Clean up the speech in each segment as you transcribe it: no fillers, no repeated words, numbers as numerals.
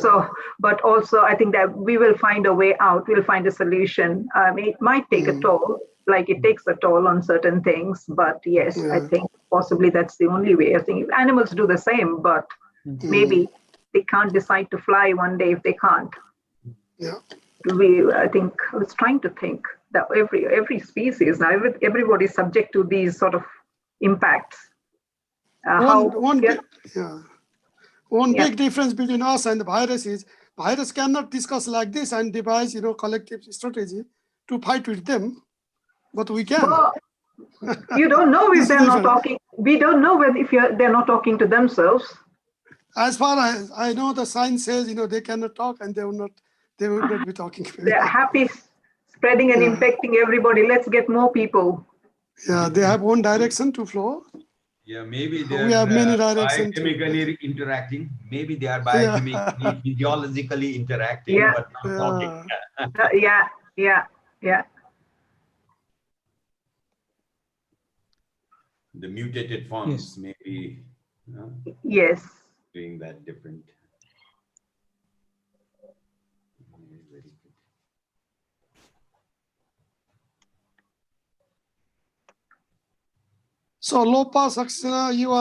So, but also I think that we will find a way out. We'll find a solution. I mean, it might take a toll, like it takes a toll on certain things, but yes, I think possibly that's the only way. I think animals do the same, but maybe they can't decide to fly one day if they can't. Yeah. I think I was trying to think that every species now, everybody's subject to these sort of impacts. One big difference between us and the virus is virus cannot discuss like this and devise, collective strategy to fight with them, but we can. Well, you don't know if they're not talking. We don't know if they're not talking to themselves. As far as I know, the science says, they cannot talk and they will not be talking. They're happy spreading and infecting everybody. Let's get more people. Yeah, they have one direction to flow. Yeah, maybe they have many directions. Biochemically interacting. Maybe they are biochemically, physiologically interacting, but not talking. Yeah. The mutated forms maybe. Yes. Doing that different. Very good. So Lopa Saxena, you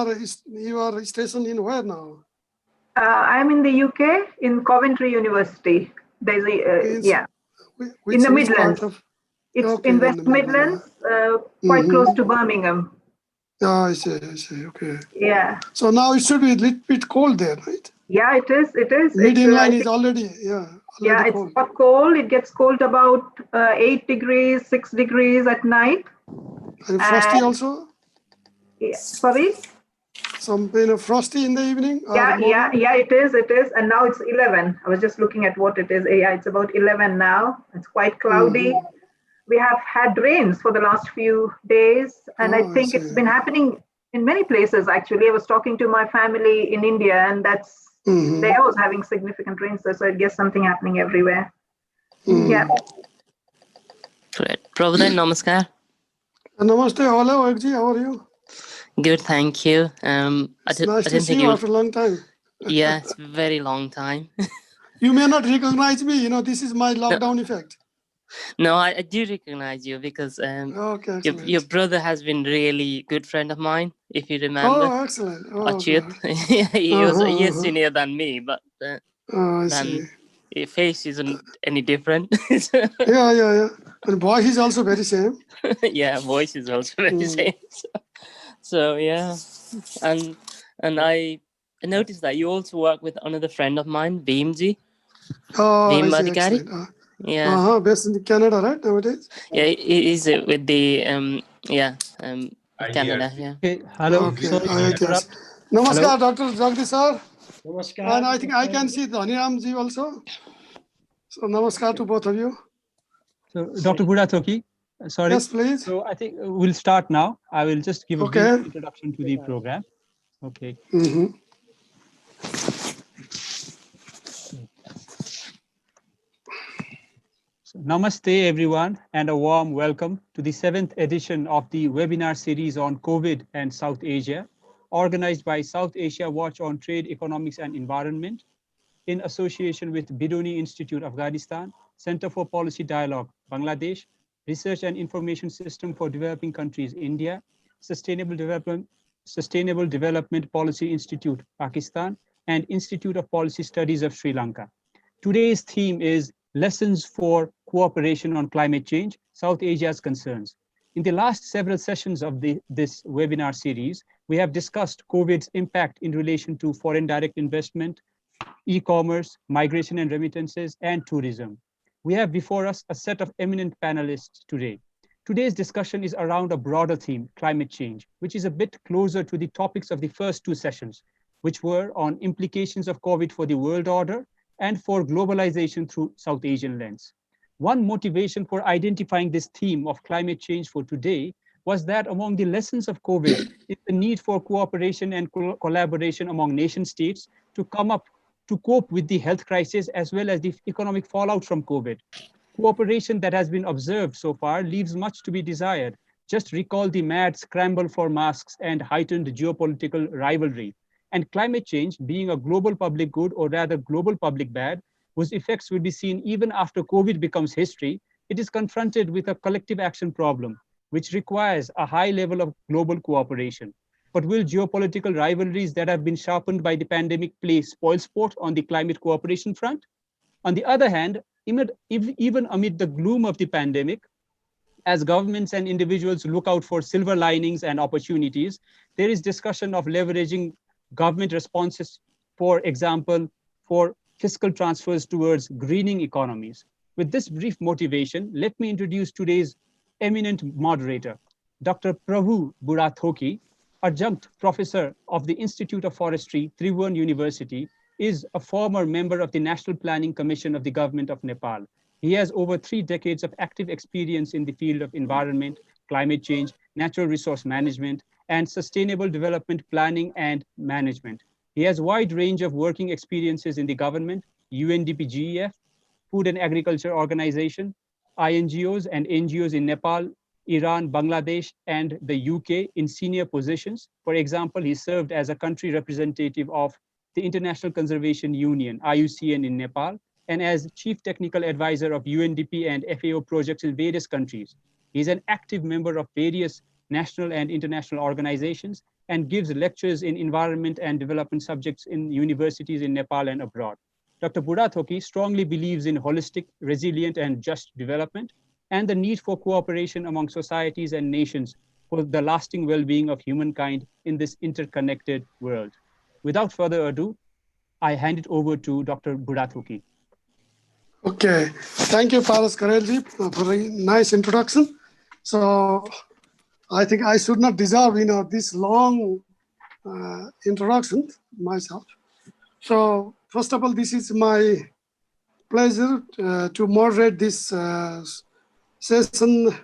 are stationed in where now? I'm in the UK in Coventry University. There's in the Midlands. It's in West Midlands, quite close to Birmingham. Yeah, I see. Okay. Yeah. So now it should be a little bit cold there, right? Yeah, it is. Mid-inland is already it's got cold. It gets cold about 8 degrees, 6 degrees at night. And frosty also? Yeah, sorry? Some frosty in the evening? Yeah, it is. And now it's 11. I was just looking at what it is. Yeah, it's about 11 now. It's quite cloudy. We have had rains for the last few days, and I think it's been happening in many places, actually. I was talking to my family in India, and they was having significant rains, so I guess something happening everywhere. Yeah. Great. Prabhupada, namaskar. Namaste, hello, Agji, how are you? Good, thank you. It's nice to see you after a long time. Yeah, it's a very long time. You may not recognize me, this is my lockdown effect. No, I do recognize you because your brother has been really good friend of mine, if you remember. Oh, excellent. Achyut. He was a year senior than me, but his face isn't any different. Yeah. And voice is also very same. Yeah, voice is also very same. So yeah, and I noticed that you also work with another friend of mine, Bhimji. Bhim Adhikari. Yeah. Based in Canada, right, nowadays? Yeah, he's with the Canada. Yeah. Okay. Hello. Okay. Namaskar, Dr. Jagdish sir. Namaskar. And I think I can see Dhaniramji also. So namaskar to both of you. So Dr. Budatoki, sorry. Yes, please. So I think we'll start now. I will just give a brief introduction to the program. Okay. So, namaste everyone, and a warm welcome to the 7th edition of the webinar series on COVID and South Asia, organized by South Asia Watch on Trade, Economics and Environment in association with Bidoni Institute, Afghanistan, Center for Policy Dialogue, Bangladesh, Research and Information System for Developing Countries, India, Sustainable Development Policy Institute, Pakistan, and Institute of Policy Studies of Sri Lanka. Today's theme is Lessons for Cooperation on Climate Change, South Asia's Concerns. In the last several sessions of this webinar series, we have discussed COVID's impact in relation to foreign direct investment, e-commerce, migration and remittances, and tourism. We have before us a set of eminent panelists today. Today's discussion is around a broader theme, climate change, which is a bit closer to the topics of the first two sessions, which were on implications of COVID for the world order and for globalization through South Asian lens. One motivation for identifying this theme of climate change for today was that among the lessons of COVID is the need for cooperation and collaboration among nation states to cope with the health crisis as well as the economic fallout from COVID. Cooperation that has been observed so far leaves much to be desired. Just recall the mad scramble for masks and heightened geopolitical rivalry. And climate change, being a global public good, or rather global public bad, whose effects will be seen even after COVID becomes history, it is confronted with a collective action problem, which requires a high level of global cooperation. But will geopolitical rivalries that have been sharpened by the pandemic play spoilsport on the climate cooperation front? On the other hand, even amid the gloom of the pandemic, as governments and individuals look out for silver linings and opportunities, there is discussion of leveraging government responses, for example, for fiscal transfers towards greening economies. With this brief motivation, let me introduce today's eminent moderator, Dr. Prabhu Burathoki, adjunct professor of the Institute of Forestry, Tribhuvan University, is a former member of the National Planning Commission of the Government of Nepal. He has over 3 decades of active experience in the field of environment, climate change, natural resource management, and sustainable development planning and management. He has a wide range of working experiences in the government, UNDP-GEF, Food and Agriculture Organization, INGOs and NGOs in Nepal, Iran, Bangladesh, and the UK in senior positions. For example, he served as a country representative of the International Conservation Union, IUCN, in Nepal, and as chief technical advisor of UNDP and FAO projects in various countries. He is an active member of various national and international organizations and gives lectures in environment and development subjects in universities in Nepal and abroad. Dr. Burathoki strongly believes in holistic, resilient, and just development, and the need for cooperation among societies and nations for the lasting well-being of humankind in this interconnected world. Without further ado, I hand it over to Dr. Burathoki. Okay, thank you, Paras Karelji, for a nice introduction. So I think I should not deserve, this long introduction myself. So first of all, this is my pleasure to moderate this session,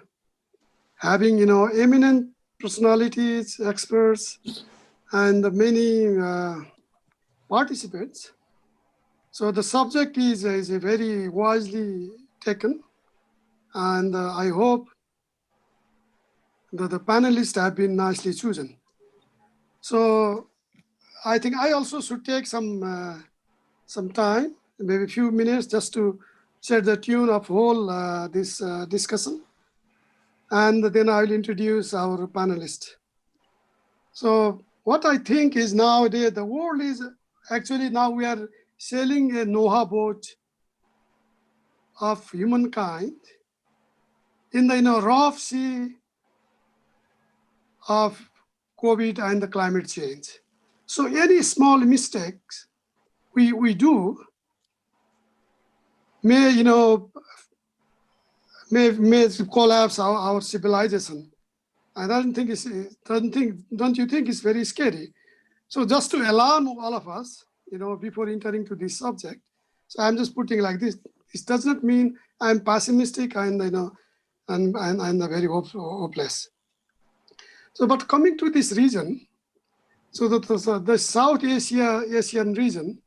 having, eminent personalities, experts, and many participants. So the subject is very wisely taken, and I hope that the panelists have been nicely chosen. So I think I also should take some time, maybe a few minutes, just to set the tune of whole this discussion, and then I will introduce our panelists. So what I think is nowadays the world is actually, now we are sailing a Noah boat of humankind in the rough sea of COVID and the climate change. So any small mistakes we do may collapse our civilization. I don't you think it's very scary? So just to alarm all of us, before entering to this subject, so I'm just putting like this. This does not mean I'm pessimistic and and very hopeless. So, but coming to this region, so that the South Asian region,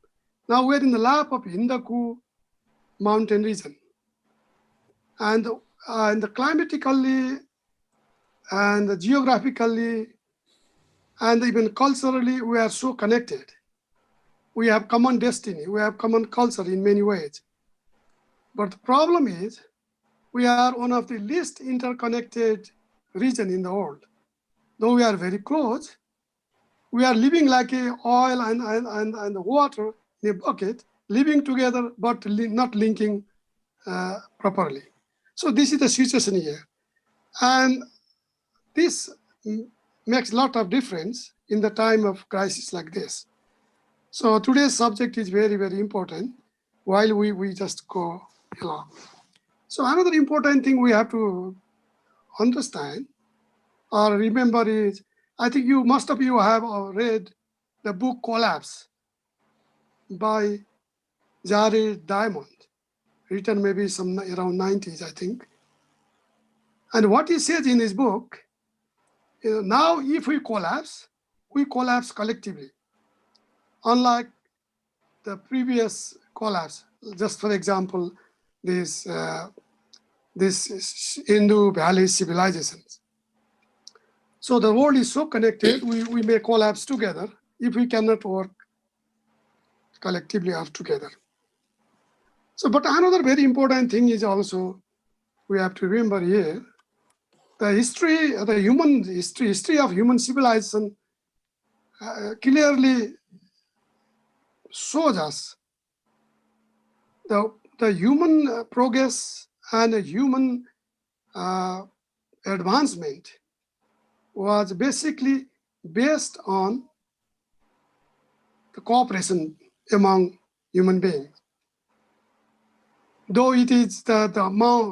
now we're in the lap of Hindaku mountain region, and climatically and geographically and even culturally, we are so connected. We have common destiny, we have common culture in many ways. But the problem is, we are one of the least interconnected region in the world. Though we are very close, we are living like a oil and water in a bucket, living together but not linking properly. So this is the situation here. And this makes a lot of difference in the time of crisis like this. So today's subject is very, very important while we just go along. So another important thing we have to understand or remember is, I think most of you have read the book Collapse by Jared Diamond, written maybe some around 90s, I think. And what he says in his book, now if we collapse collectively. Unlike the previous collapse, just for example, this Hindu Valley civilizations. So the world is so connected, we may collapse together, if we cannot work collectively or together. So, but another very important thing is also we have to remember here, the history, the human history of human civilization clearly shows us the human progress and human advancement was basically based on the cooperation among human beings. Though it is the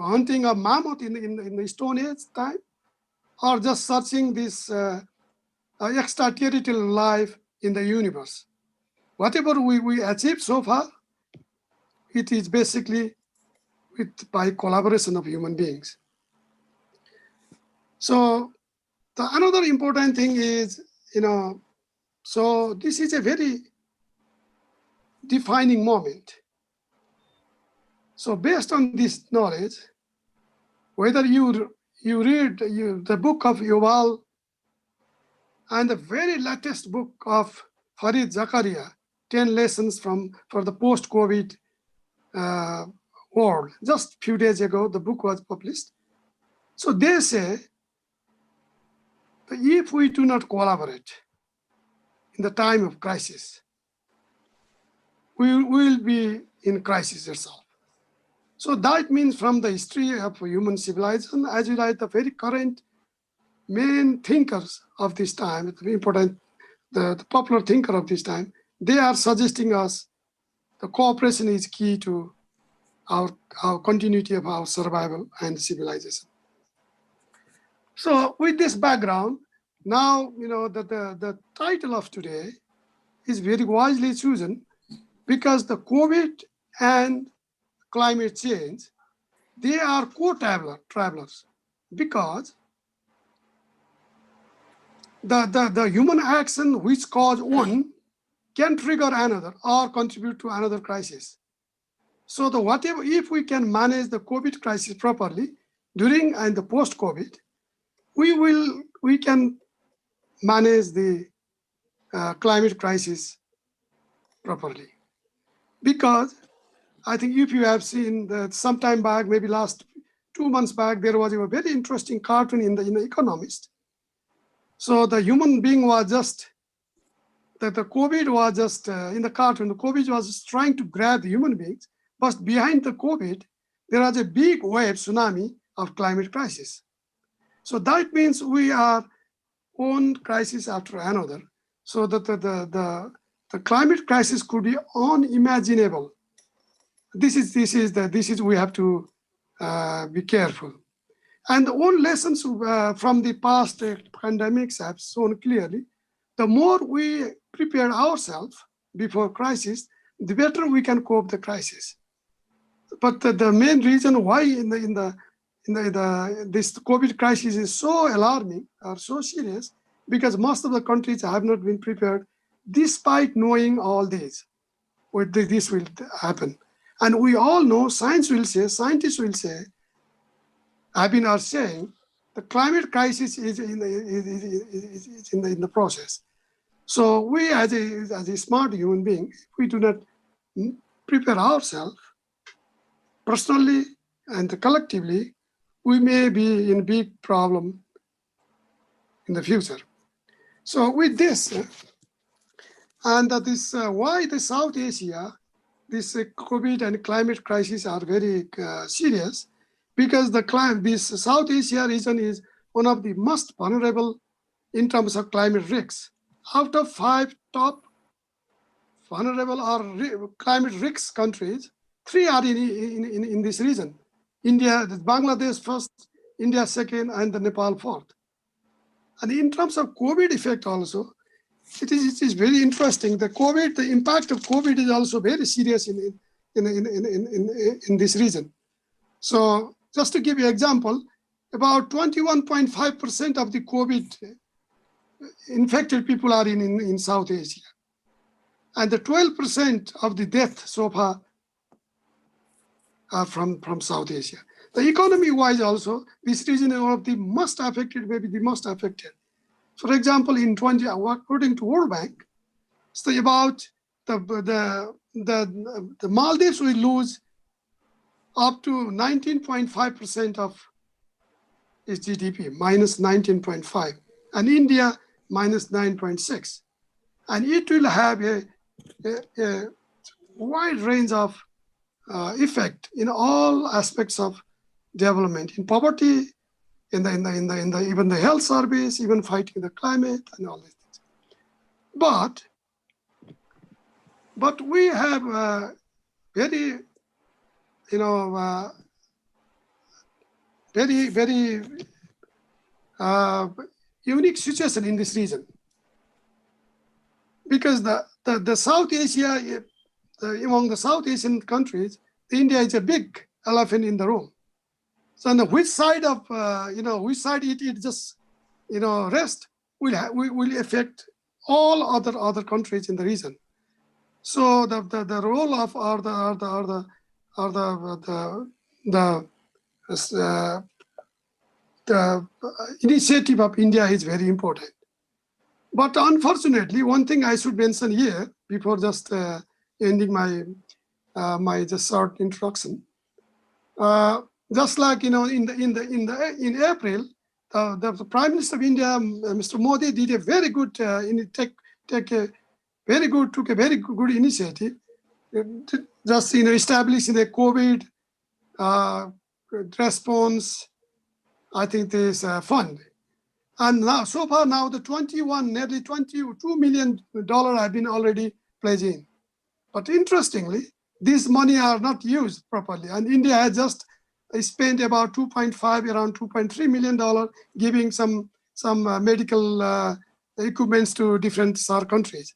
hunting of mammoth in the Stone Age time, or just searching this extraterrestrial life in the universe. Whatever we achieved so far, it is basically by collaboration of human beings. So another important thing is, so this is a very defining moment. So based on this knowledge, whether you read the book of Yuval and the very latest book of Farid Zakaria, 10 lessons for the post-COVID world. Just a few days ago, the book was published. So they say that if we do not collaborate in the time of crisis, we will be in crisis itself. So that means from the history of human civilization, as you write, the very current main thinkers of this time, the popular thinker of this time, they are suggesting us the cooperation is key to our continuity of our survival and civilization. So with this background, now the title of today is very wisely chosen because the COVID and climate change, they are co-travelers because the human action which cause one can trigger another or contribute to another crisis. So if we can manage the COVID crisis properly during and the post-COVID, we can manage the climate crisis properly. Because I think if you have seen that sometime back, maybe last 2 months back, there was a very interesting cartoon in the Economist. So the human being was just, that the COVID was just, in the cartoon, the COVID was just trying to grab the human beings, but behind the COVID, there was a big wave, tsunami of climate crisis. So that means we are one crisis after another. So that the climate crisis could be unimaginable. This is we have to be careful. And all lessons from the past pandemics have shown clearly, the more we prepare ourselves before crisis, the better we can cope the crisis. But the main reason why this COVID crisis is so alarming or so serious, because most of the countries have not been prepared, despite knowing all this will happen. And we all know, scientists will say, are saying, the climate crisis is in the process. So we, as a smart human being, if we do not prepare ourselves personally and collectively, we may be in big problem in the future. So with this, and that is why the South Asia, this COVID and climate crisis are very serious, because this South Asia region is one of the most vulnerable in terms of climate risks. Out of 5 top vulnerable or climate risk countries, 3 are in this region. India, Bangladesh first, India second, and the Nepal fourth. And in terms of COVID effect also, it is very interesting. The impact of COVID is also very serious in this region. So just to give you an example, about 21.5% of the COVID infected people are in South Asia. And the 12% of the death so far are from South Asia. The economy-wise also, this region is one of the most affected, maybe the most affected. For example, according to World Bank, So about the Maldives will lose up to 19.5% of its GDP, minus 19.5, and India minus 9.6. And it will have a wide range of effect in all aspects of development, in poverty, in the even the health service, even fighting the climate and all these things. But we have very, very unique situation in this region, because the South Asia, among the South Asian countries, India is a big elephant in the room. So on the which side of which side it just rest will affect all other countries in the region. So the role of the initiative of India is very important. But unfortunately, one thing I should mention here before just ending my my just short introduction, just like in April, the Prime Minister of India, Mr. Modi, did a very good took a very good initiative, just establishing the COVID response. I think this fund, and now so far now the nearly $22 million have been already pledged in. But interestingly, these money are not used properly, and India has just spent about around $2.3 million, giving some medical equipments to different SAR countries.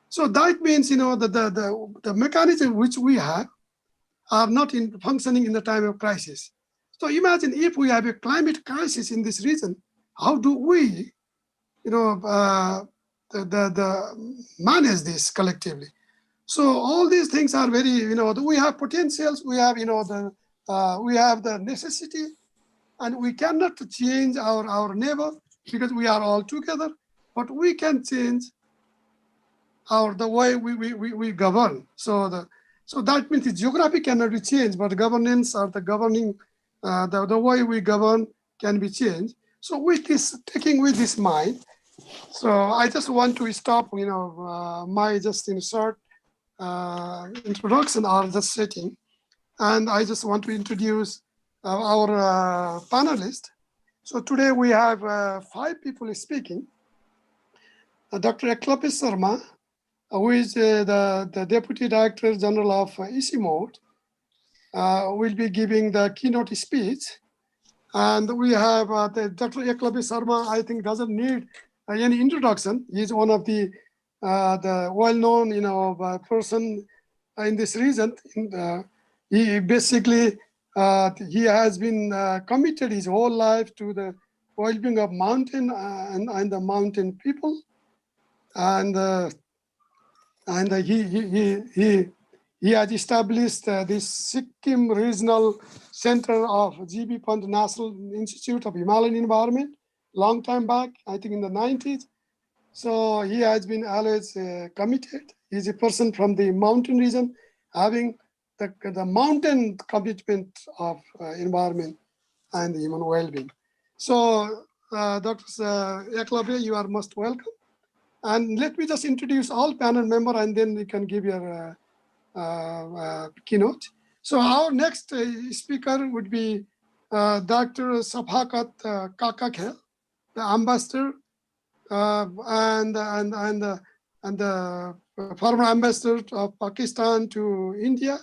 So that means the mechanism which we have are not functioning in the time of crisis. So imagine if we have a climate crisis in this region, how do we manage this collectively? So all these things are very, we have potentials, we have, we have the necessity, and we cannot change our neighbor because we are all together, but we can change the way we govern. So that means the geography cannot be changed, but governance or the governing, the way we govern can be changed. So with this, taking with this mind, so I just want to stop, my just in short introduction or just setting, and I just want to introduce our panelists. So today we have 5 people speaking. Dr. Eklavya Sharma, who is the Deputy Director General of ICIMOD, will be giving the keynote speech. And we have Dr. Eklavya Sharma, I think doesn't need any introduction. He's one of the well-known, person in this region. He basically, he has been committed his whole life to the well-being of mountain and the mountain people. And he has established this Sikkim Regional Center of GB Pant National Institute of Himalayan Environment long time back, I think in the 90s. So he has been always committed. He's a person from the mountain region, having the mountain commitment of environment and human well-being. So Dr. Eklavya, you are most welcome. And let me just introduce all panel members, and then you can give your keynote. So our next speaker would be Dr. Sabhakat Kakakhe, the ambassador and the former ambassador of Pakistan to India,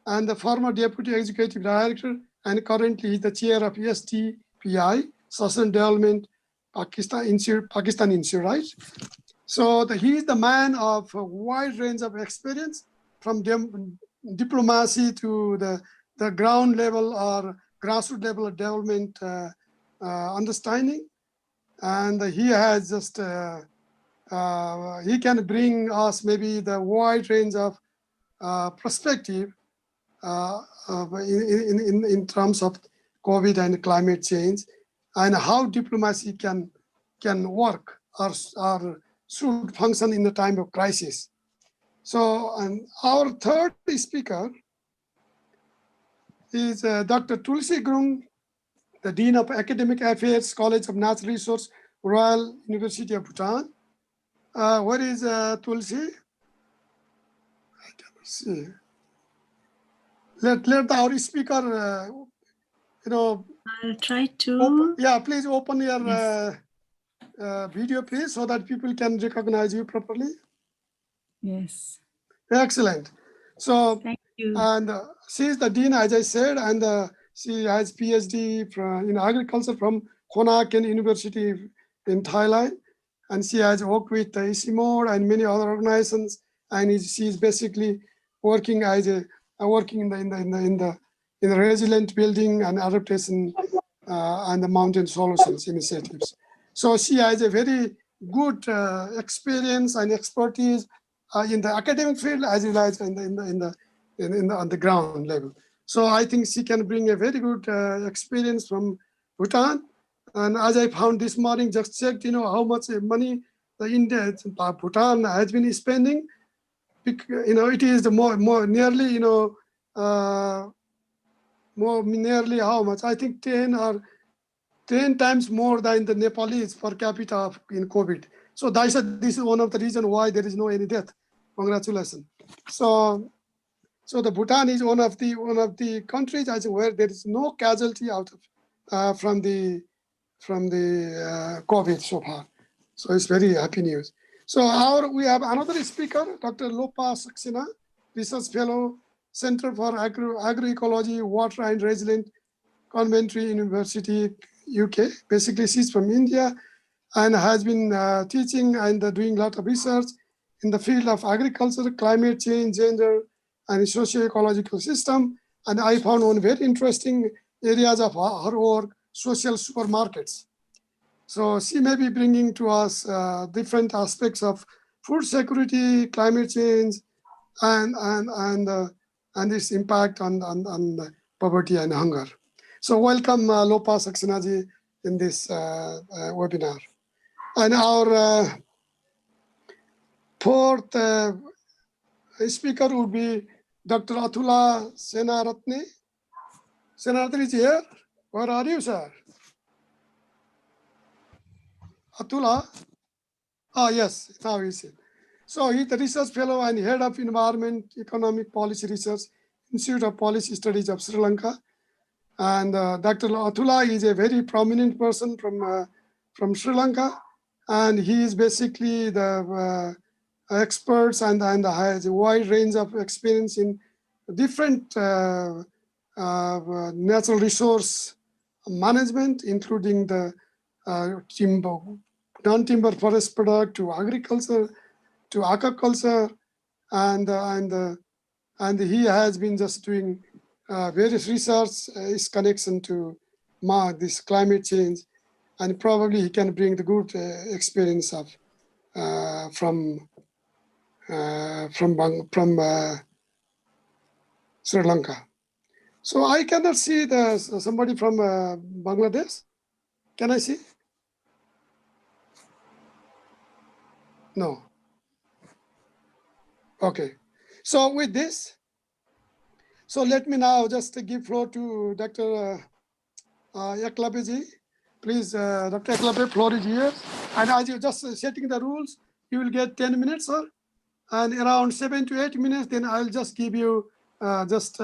and the former deputy executive director, and currently the chair of STPI, Social Development Pakistan Institute, right? So he is the man of a wide range of experience, from diplomacy to the ground level or grassroots level of development understanding. And he has just, he can bring us maybe the wide range of perspective in terms of COVID and climate change, and how diplomacy can work or should function in the time of crisis. So, and our third speaker is Dr. Tulsi Guru, the Dean of Academic Affairs, College of Natural Resource, Royal University of Bhutan. Where is Tulsi? I cannot see. Let our speaker, I'll try to. please open your video, please, so that people can recognize you properly. Yes. Excellent. So, Thank you. and she is the dean, as I said, and she has PhD in agriculture from Konaken University in Thailand, and she has worked with ICIMOD and many other organizations, and she is basically working as working in the resilient building and adaptation and the mountain solutions initiatives. So she has a very good experience and expertise in the academic field as well as on the ground level. So I think she can bring a very good experience from Bhutan. And as I found this morning, just checked, how much money the India, Bhutan has been spending. It is the more nearly, more nearly how much? I think 10 times more than the Nepalese per capita in COVID. So this is one of the reasons why there is no any death. Congratulations. So the Bhutan is one of the countries where there is no casualty out of from the COVID so far. So it's very happy news. So we have another speaker, Dr. Lopa Saxena, Research Fellow, Center for Agroecology, Water and Resilient, Coventry University, UK. Basically, she's from India and has been teaching and doing a lot of research in the field of agriculture, climate change, gender, and socio-ecological system. And I found one very interesting areas of her work, social supermarkets. So she may be bringing to us different aspects of food security, climate change, and its impact on poverty and hunger. So welcome Lopa Saxena in this webinar. And our fourth speaker would be Dr. Atula Senaratne. Senaratne is here. Where are you, sir? Atula? Yes, now he's here. So he's the research fellow and head of Environment Economic Policy Research, Institute of Policy Studies of Sri Lanka. And Dr. Atula is a very prominent person from Sri Lanka. And he is basically the experts and has a wide range of experience in different natural resource management, including the non-timber forest product to agriculture, to aquaculture, and he has been just doing various research, his connection to this climate change, and probably he can bring the good experience of from Sri Lanka. So I cannot see somebody from Bangladesh. Can I see? No. Okay. So with this, so let me now just give floor to Dr. Yaklabeji. Please, Dr. Yaklabe, floor is yours. And as you're just setting the rules, you will get 10 minutes, sir. And around 7 to 8 minutes, then I'll just give you just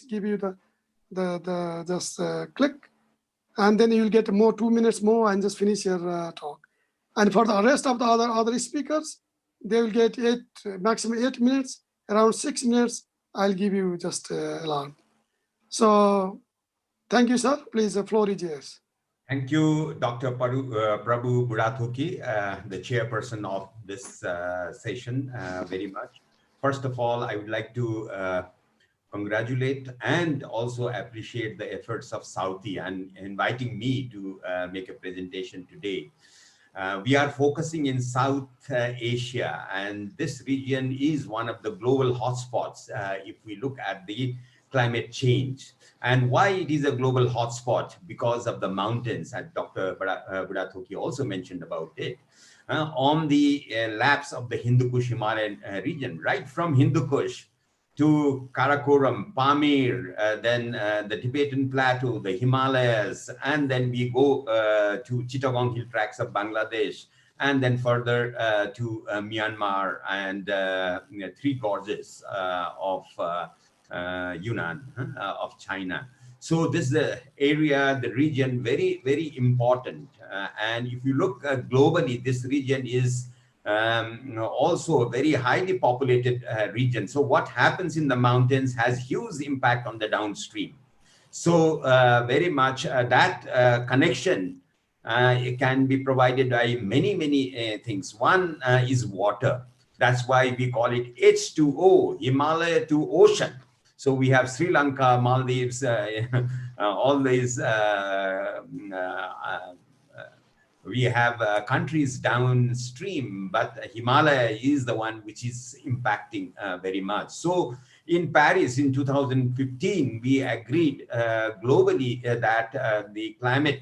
give you the click, and then you'll get 2 minutes more and just finish your talk. And for the rest of the other speakers, they will get maximum 8 minutes. Around 6 minutes, I'll give you just alarm. So thank you, sir. Please, the floor is yours. Thank you, Dr. Prabhu Burathuki, the chairperson of this session, very much. First of all, I would like to congratulate and also appreciate the efforts of Southie and inviting me to make a presentation today. We are focusing in South Asia, and this region is one of the global hotspots if we look at the climate change and why it is a global hotspot because of the mountains, as Dr. Burathoki also mentioned about it, on the laps of the Hindu Kush Himalayan region, right from Hindu Kush to Karakoram, Pamir, then the Tibetan Plateau, the Himalayas, and then we go to Chittagong Hill Tracts of Bangladesh, and then further to Myanmar and Three Gorges of Yunnan, of China. So this is the area, the region, very, very important. And if you look globally, this region is also a very highly populated region. So what happens in the mountains has huge impact on the downstream. So very much that connection it can be provided by many, many things. One is water. That's why we call it H2O, Himalaya to ocean. So we have Sri Lanka, Maldives, all these we have countries downstream, but Himalaya is the one which is impacting very much. So in Paris in 2015, we agreed globally that the climate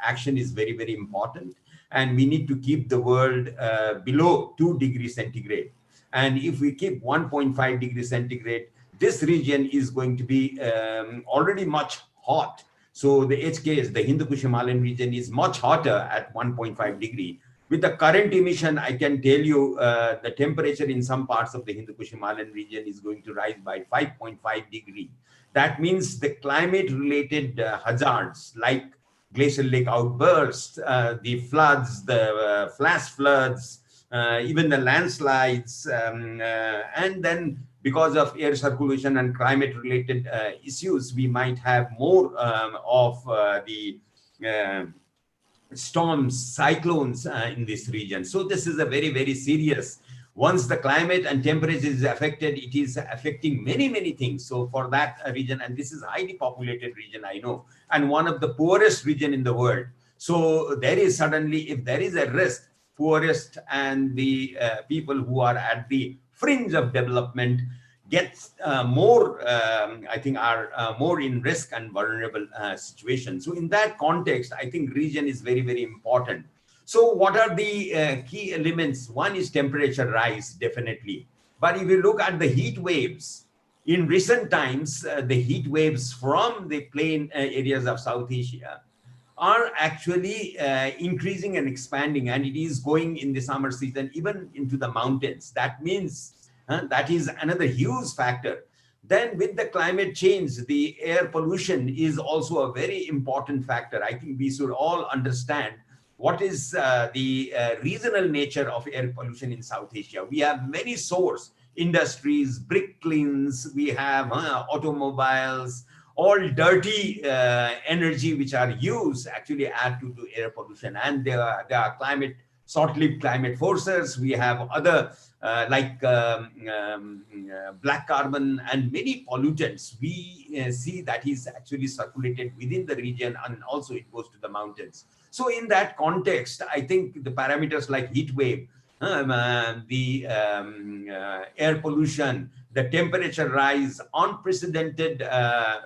action is very, very important. And we need to keep the world below 2 degrees centigrade. And if we keep 1.5 degrees centigrade, this region is going to be already much hot. So the HKS, the Hindu Kush Himalayan region, is much hotter at 1.5 degree. With the current emission, I can tell you the temperature in some parts of the Hindu Kush Himalayan region is going to rise by 5.5 degree. That means the climate-related hazards like glacial lake outbursts, the floods, the flash floods, even the landslides, and then because of air circulation and climate-related issues, we might have more of the storms, cyclones in this region. So this is a very, very serious. Once the climate and temperature is affected, it is affecting many, many things. So for that region, and this is a highly populated region, I know, and one of the poorest region in the world. So there is suddenly, if there is a risk, poorest and the people who are at the fringe of development gets more, I think, are more in risk and vulnerable situation. So in that context, I think region is very, very important. So what are the key elements? One is temperature rise, definitely. But if you look at the heat waves, in recent times, the heat waves from the plain areas of South Asia are actually increasing and expanding, and it is going in the summer season, even into the mountains. That means that is another huge factor. Then with the climate change, the air pollution is also a very important factor. I think we should all understand what is the regional nature of air pollution in South Asia. We have many source industries, brick kilns, we have automobiles, all dirty energy which are used actually add to air pollution. And there are climate, short-lived climate forces. We have other like black carbon and many pollutants. We see that is actually circulated within the region, and also it goes to the mountains. So in that context, I think the parameters like heat wave, the air pollution, the temperature rise, unprecedented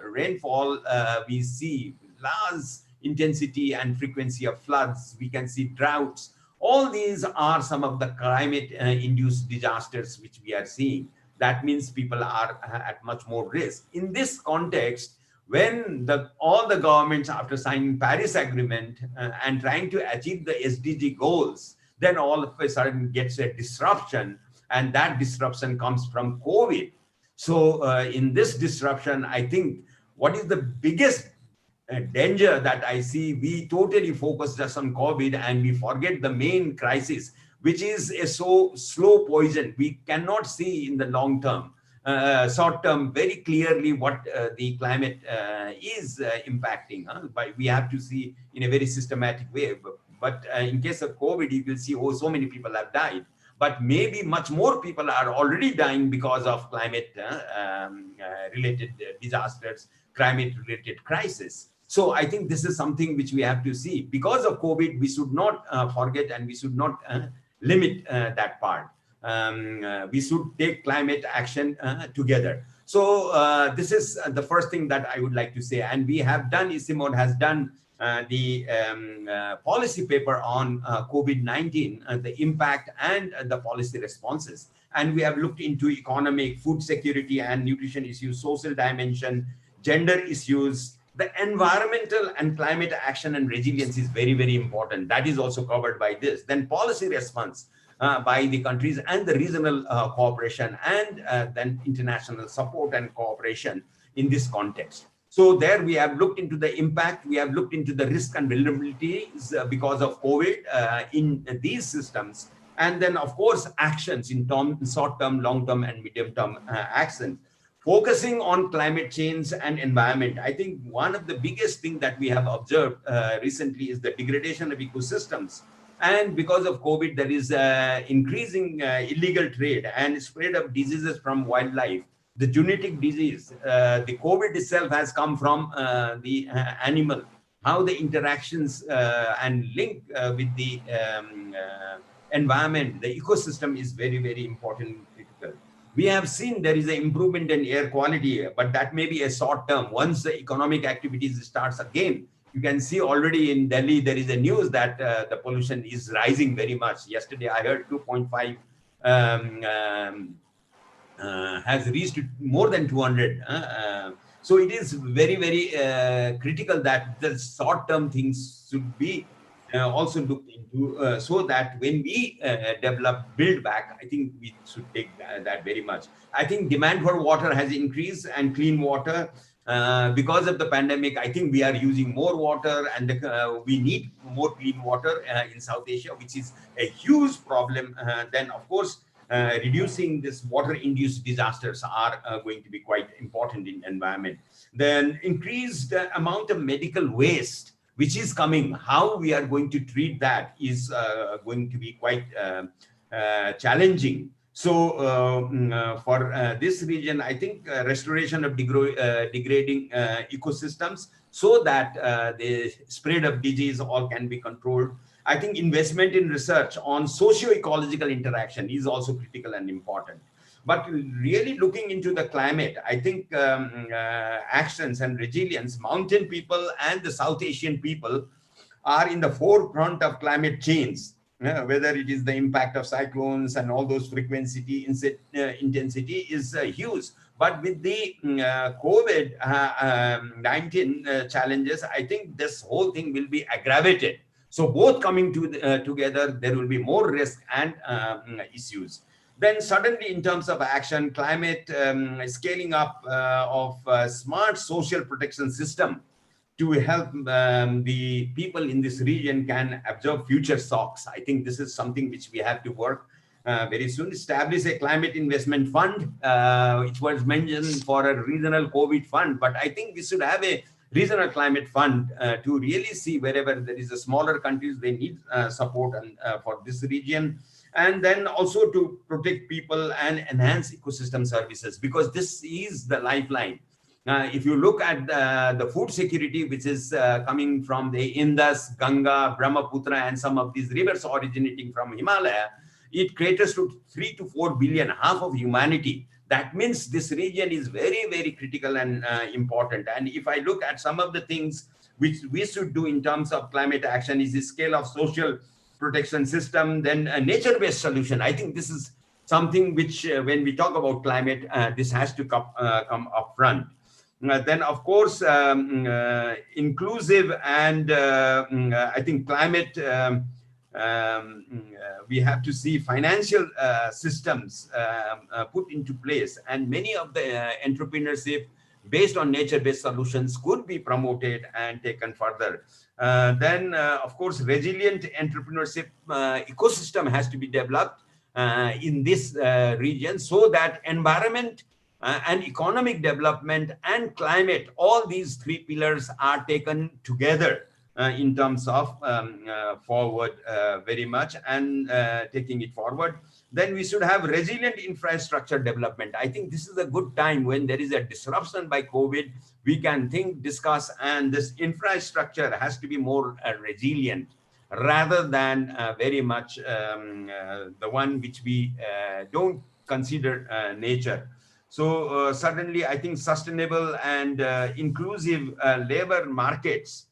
rainfall, we see large intensity and frequency of floods, we can see droughts. All these are some of the climate-induced disasters which we are seeing. That means people are at much more risk. In this context, when all the governments, after signing Paris Agreement and trying to achieve the SDG goals, then all of a sudden gets a disruption, and that disruption comes from COVID. So in this disruption, I think what is the biggest danger that I see, we totally focus just on COVID and we forget the main crisis, which is a so slow poison. We cannot see in the long term, short term, very clearly what the climate is impacting. But we have to see in a very systematic way. But in case of COVID, you will see, oh, so many people have died. But maybe much more people are already dying because of climate related disasters, climate related crisis. So I think this is something which we have to see. Because of COVID, we should not forget, and we should not limit that part. We should take climate action together. So this is the first thing that I would like to say. And we have done, ICIMOD has done the policy paper on COVID-19, the impact and the policy responses. And we have looked into economic, food security and nutrition issues, social dimension, gender issues. The environmental and climate action and resilience is very, very important. That is also covered by this. Then policy response by the countries and the regional cooperation, and then international support and cooperation in this context. So there we have looked into the impact, we have looked into the risk and vulnerabilities because of COVID in these systems. And then of course, actions in short-term, long-term and medium-term actions. Focusing on climate change and environment, I think one of the biggest things that we have observed recently is the degradation of ecosystems. And because of COVID, there is increasing illegal trade and spread of diseases from wildlife. The genetic disease, the COVID itself has come from the animal. How the interactions and link with the environment, the ecosystem is very, very important and critical. We have seen there is an improvement in air quality, but that may be a short term. Once the economic activities starts again, you can see already in Delhi, there is a news that the pollution is rising very much. Yesterday, I heard 2.5 has reached more than 200. So it is very, very critical that the short-term things should be also looked into so that when we build back, I think we should take that very much. I think demand for water has increased and clean water. Because of the pandemic, I think we are using more water and we need more clean water in South Asia, which is a huge problem. Then, of course, reducing this water-induced disasters are going to be quite important in environment. Then increased amount of medical waste, which is coming. How we are going to treat that is going to be quite challenging. So for this region, I think restoration of degrading ecosystems so that the spread of disease all can be controlled. I think investment in research on socio-ecological interaction is also critical and important. But really looking into the climate, I think actions and resilience, mountain people and the South Asian people are in the forefront of climate change. Whether it is the impact of cyclones and all those frequency, intensity is huge. But with the COVID-19 challenges, I think this whole thing will be aggravated. So both coming together, there will be more risk and issues. Then suddenly in terms of action, climate scaling up of smart social protection system to help the people in this region can absorb future shocks. I think this is something which we have to work very soon. Establish a climate investment fund, which was mentioned for a regional COVID fund, but I think we should have a regional climate fund to really see wherever there is a smaller countries, they need support and, for this region. And then also to protect people and enhance ecosystem services, because this is the lifeline. If you look at the food security, which is coming from the Indus, Ganga, Brahmaputra, and some of these rivers originating from Himalaya, it caters to 3 to 4 billion, half of humanity. That means this region is very, very critical and important. And if I look at some of the things which we should do in terms of climate action is the scale of social protection system, then a nature-based solution. I think this is something which when we talk about climate, this has to come up front. Then, of course, inclusive and I think climate, we have to see financial systems put into place, and many of the entrepreneurship based on nature-based solutions could be promoted and taken further. Then, of course, resilient entrepreneurship ecosystem has to be developed in this region so that environment and economic development and climate, all these three pillars are taken together in terms of forward very much and taking it forward. Then we should have resilient infrastructure development. I think this is a good time when there is a disruption by COVID, we can think, discuss, and this infrastructure has to be more resilient rather than very much the one which we don't consider nature. So suddenly, I think sustainable and inclusive labor markets,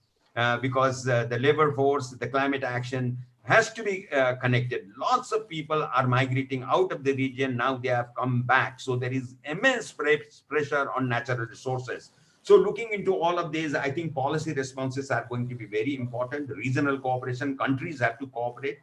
because the labor force, the climate action has to be connected. Lots of people are migrating out of the region. Now they have come back. So there is immense pressure on natural resources. So looking into all of these, I think policy responses are going to be very important. Regional cooperation, countries have to cooperate.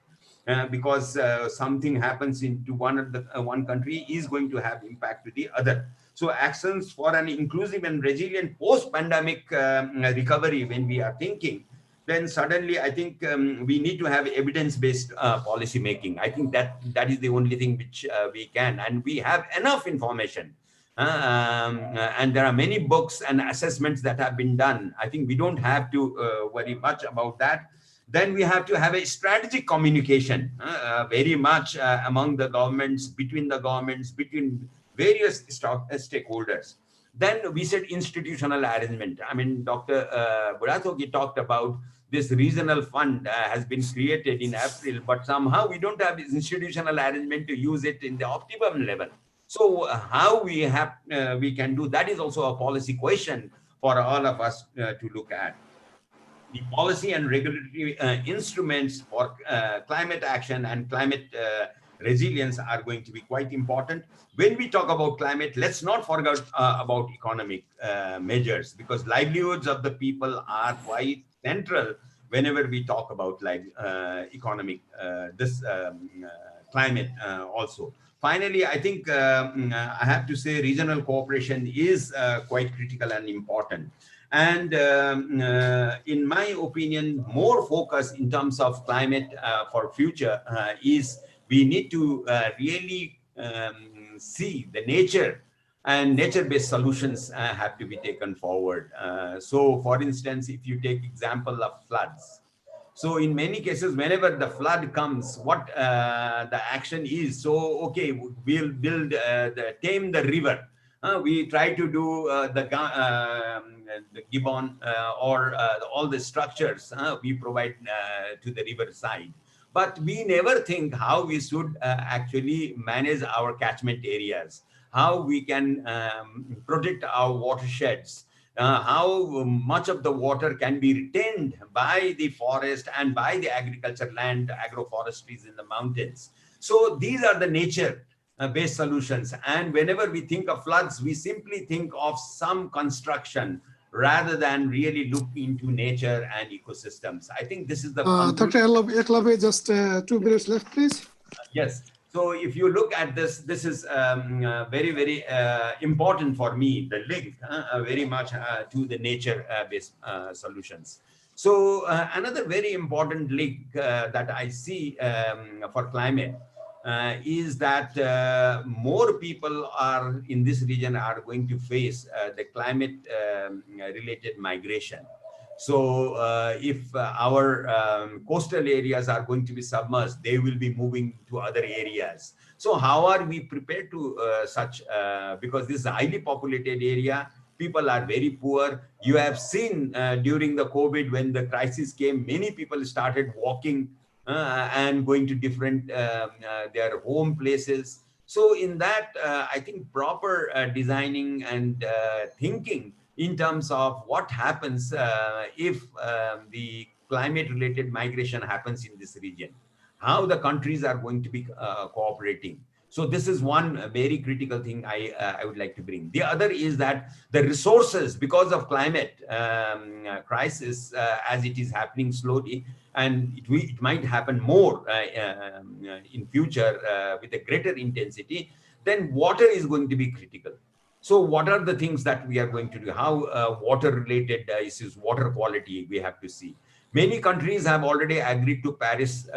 Because something happens into one country is going to have impact to the other. So actions for an inclusive and resilient post-pandemic recovery, when we are thinking, then suddenly I think we need to have evidence-based policy making. I think that is the only thing which we can, and we have enough information. And there are many books and assessments that have been done. I think we don't have to worry much about that. Then we have to have a strategic communication very much among the governments, between various stakeholders. Then we said institutional arrangement. I mean, Dr. Burathoki talked about this regional fund has been created in April, but somehow we don't have this institutional arrangement to use it in the optimum level. So how we can do that is also a policy question for all of us to look at. The policy and regulatory instruments for climate action and climate resilience are going to be quite important. When we talk about climate, let's not forget about economic measures, because livelihoods of the people are quite central whenever we talk about economic, climate also. Finally, I think I have to say regional cooperation is quite critical and important. And in my opinion, more focus in terms of climate for future is we need to really see the nature, and nature-based solutions have to be taken forward. So for instance, if you take example of floods, so in many cases, whenever the flood comes, what the action is, so okay, we'll tame the river. We try to do the gibbon or all the structures we provide to the river side. But we never think how we should actually manage our catchment areas, how we can protect our watersheds, how much of the water can be retained by the forest and by the agriculture land, agroforestries in the mountains. So these are the nature-based solutions. And whenever we think of floods, we simply think of some construction rather than really look into nature and ecosystems. I think this is the... Dr. Eklave, just 2 minutes left, please. Yes. So if you look at this, this is very, very important for me, the link very much to the nature-based solutions. So another very important link that I see for climate is that more people are in this region are going to face the climate related migration. So if our coastal areas are going to be submerged, they will be moving to other areas. So how are we prepared to such, because this is a highly populated area, people are very poor. You have seen during the COVID, when the crisis came, many people started walking and going to different their home places. So in that, I think proper designing and thinking in terms of what happens if the climate related migration happens in this region, how the countries are going to be cooperating. So this is one very critical thing I would like to bring. The other is that the resources, because of climate crisis, as it is happening slowly, and it might happen more in future with a greater intensity, then water is going to be critical. So what are the things that we are going to do? How water-related issues, water quality, we have to see. Many countries have already agreed to Paris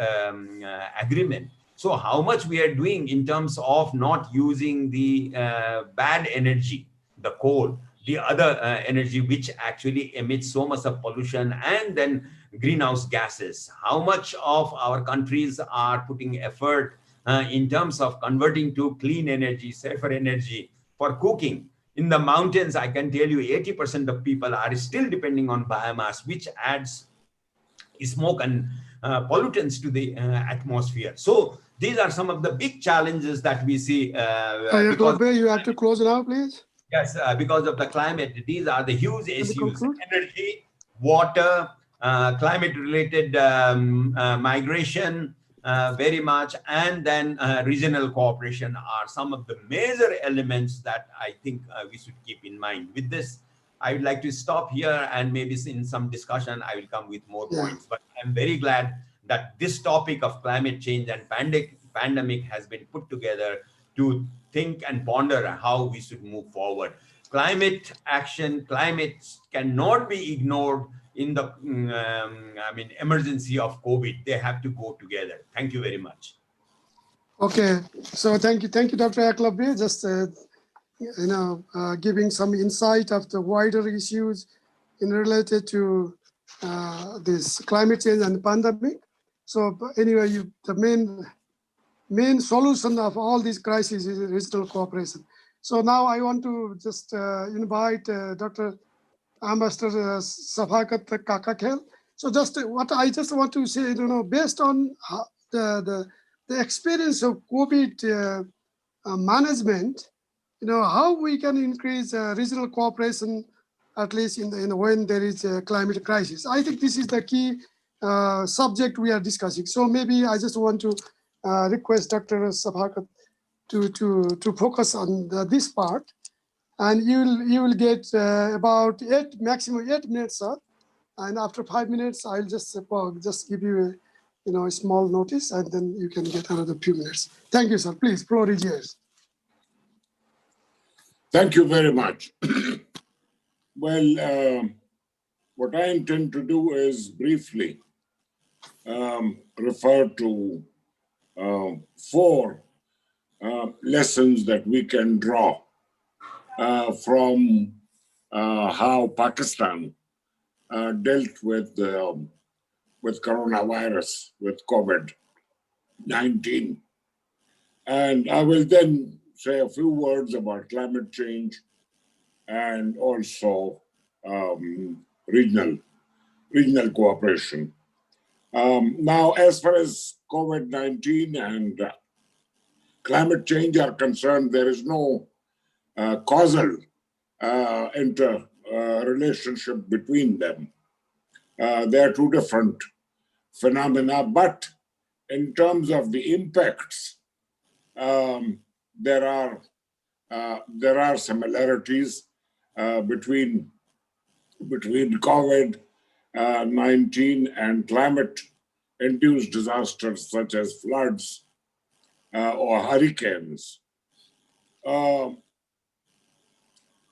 agreement. So how much we are doing in terms of not using the bad energy, the coal, the other energy which actually emits so much of pollution and then greenhouse gases. How much of our countries are putting effort in terms of converting to clean energy, safer energy, for cooking. In the mountains, I can tell you 80% of people are still depending on biomass, which adds smoke and pollutants to the atmosphere. So These are some of the big challenges that we see. Because you have to close now, please. Yes, because of the climate, these are the huge issues: energy, water, climate-related migration, very much, and then regional cooperation are some of the major elements that I think we should keep in mind. With this, I would like to stop here, and maybe in some discussion I will come with more points. But I'm very glad that this topic of climate change and pandemic has been put together to think and ponder how we should move forward. Climate action, climate cannot be ignored in the emergency of COVID. They have to go together. Thank you very much. Okay, so thank you, Dr. Aklabbe. Just giving some insight of the wider issues in related to this climate change and pandemic. So anyway, the main solution of all these crises is regional cooperation. So now I want to just invite Dr. Ambassador Safakat Kakakhel. So what I just want to say, based on the experience of COVID management, how we can increase regional cooperation, at least when there is a climate crisis. I think this is the key subject we are discussing. So maybe I just want to request Dr. Safakat to focus on this part, and you will get about maximum 8 minutes, sir. And after 5 minutes, I'll just give you a small notice, and then you can get another few minutes. Thank you, sir. Please, floor is yours. Thank you very much. Well, what I intend to do is briefly refer to 4 lessons that we can draw from how Pakistan dealt with coronavirus, with COVID-19. And I will then say a few words about climate change and also regional cooperation. Now, as far as COVID-19 and climate change are concerned, there is no causal relationship between them. They are 2 different phenomena, but in terms of the impacts, there are similarities between COVID-19 and climate-induced disasters such as floods or hurricanes.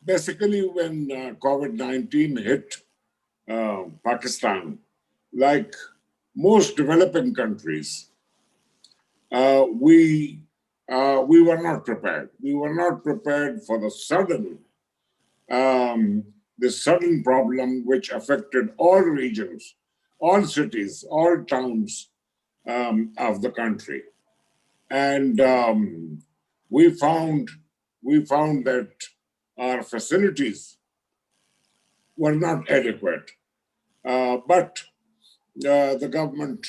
Basically, when COVID-19 hit Pakistan, like most developing countries, we were not prepared. We were not prepared for the sudden problem which affected all regions, all cities, all towns of the country. And we found that our facilities were not adequate. But the government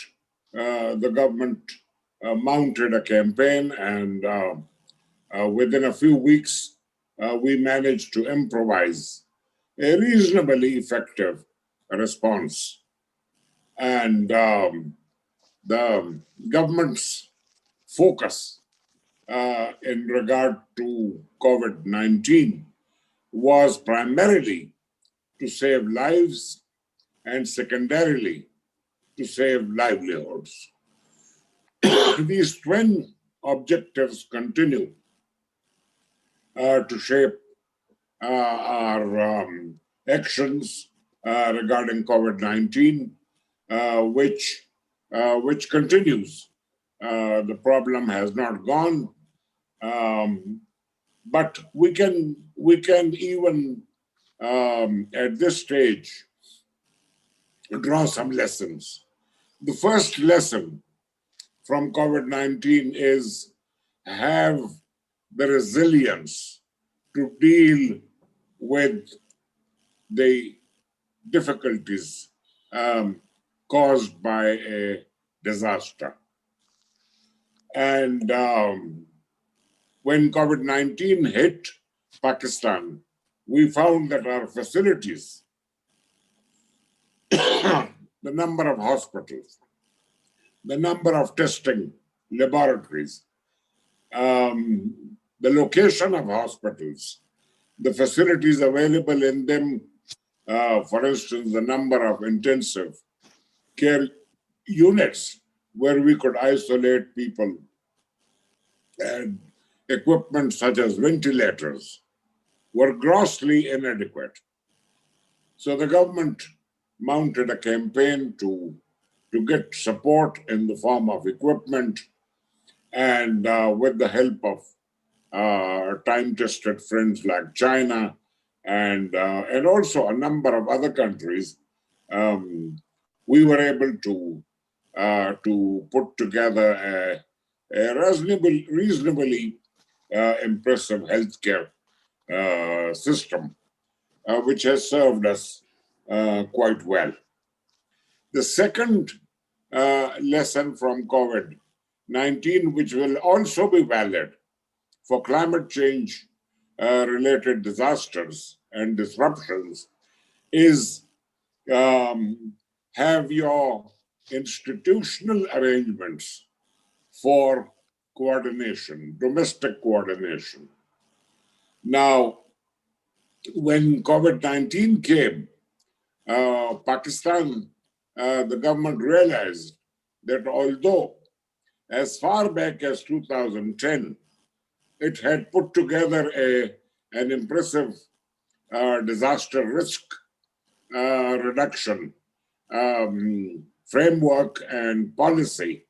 mounted a campaign, and within a few weeks, we managed to improvise a reasonably effective response. And the government's focus in regard to COVID-19 was primarily to save lives and secondarily to save livelihoods. These twin objectives continue to shape our actions regarding COVID-19, which continues. The problem has not gone, but we can even at this stage draw some lessons. The first lesson from COVID-19 is have the resilience to deal with the difficulties caused by a disaster. And when COVID-19 hit Pakistan, we found that our facilities, the number of hospitals, the number of testing laboratories, the location of hospitals, the facilities available in them, for instance, the number of intensive care units where we could isolate people, and equipment such as ventilators were grossly inadequate. So the government mounted a campaign to get support in the form of equipment, and with the help of time-tested friends like China and also a number of other countries, we were able to put together a reasonably impressive healthcare system, which has served us quite well. The second lesson from COVID-19, which will also be valid for climate change related disasters and disruptions, is have your institutional arrangements for coordination, domestic coordination. Now, when COVID-19 came, Pakistan, the government realized that although as far back as 2010, it had put together an impressive disaster risk reduction framework and policy,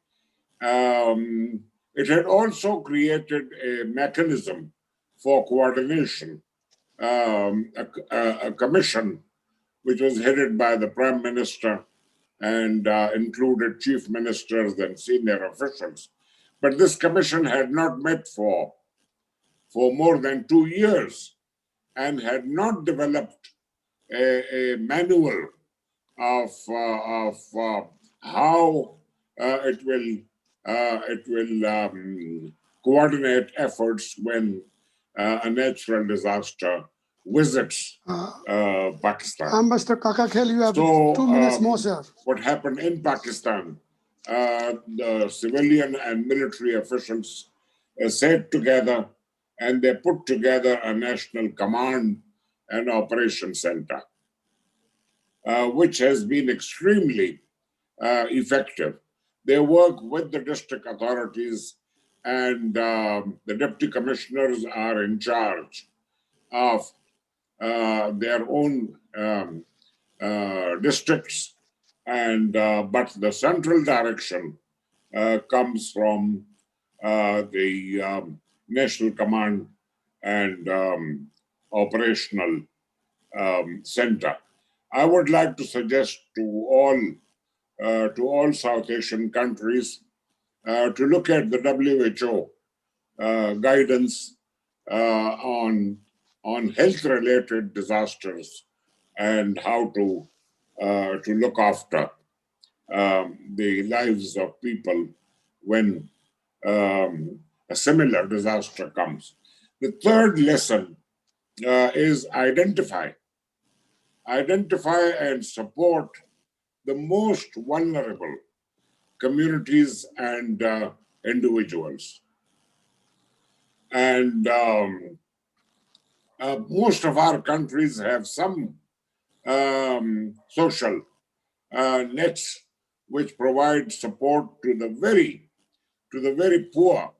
it had also created a mechanism for coordination, a commission which was headed by the Prime Minister and included chief ministers and senior officials. But this commission had not met for more than 2 years and had not developed a manual of how it will coordinate efforts when a natural disaster visits Pakistan. Mr. Kakakhel, you have 2 minutes more, sir. What happened in Pakistan, the civilian and military officials sat together and they put together a national command and operation center, which has been extremely effective. They work with the district authorities, and the deputy commissioners are in charge of their own districts, and but the central direction comes from the National Command and Operational Center. I would like to suggest to all South Asian countries to look at the WHO guidance on health-related disasters and how to look after the lives of people when a similar disaster comes. The third lesson is identify and support the most vulnerable communities and individuals. And most of our countries have some social nets which provide support to the very poor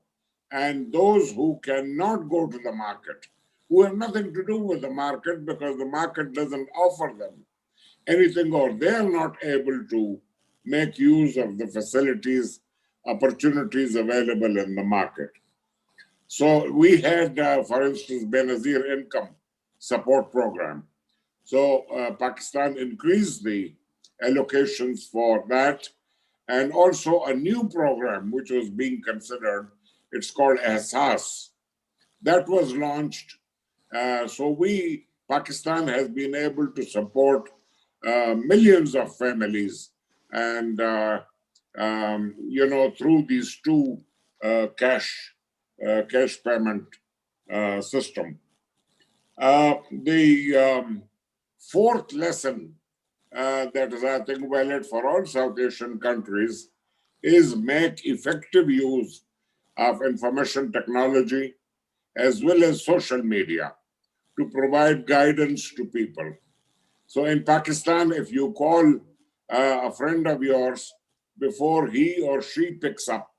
and those who cannot go to the market, who have nothing to do with the market because the market doesn't offer them anything, or they're not able to make use of the facilities, opportunities available in the market. So we had, for instance, Benazir Income Support Program. So Pakistan increased the allocations for that, and also a new program which was being considered. It's called Ehsas. That was launched. So Pakistan has been able to support millions of families, and through these two cash payment system. The fourth lesson that is, I think, valid for all South Asian countries is make effective use of information technology as well as social media to provide guidance to people. So in Pakistan, if you call a friend of yours, before he or she picks up,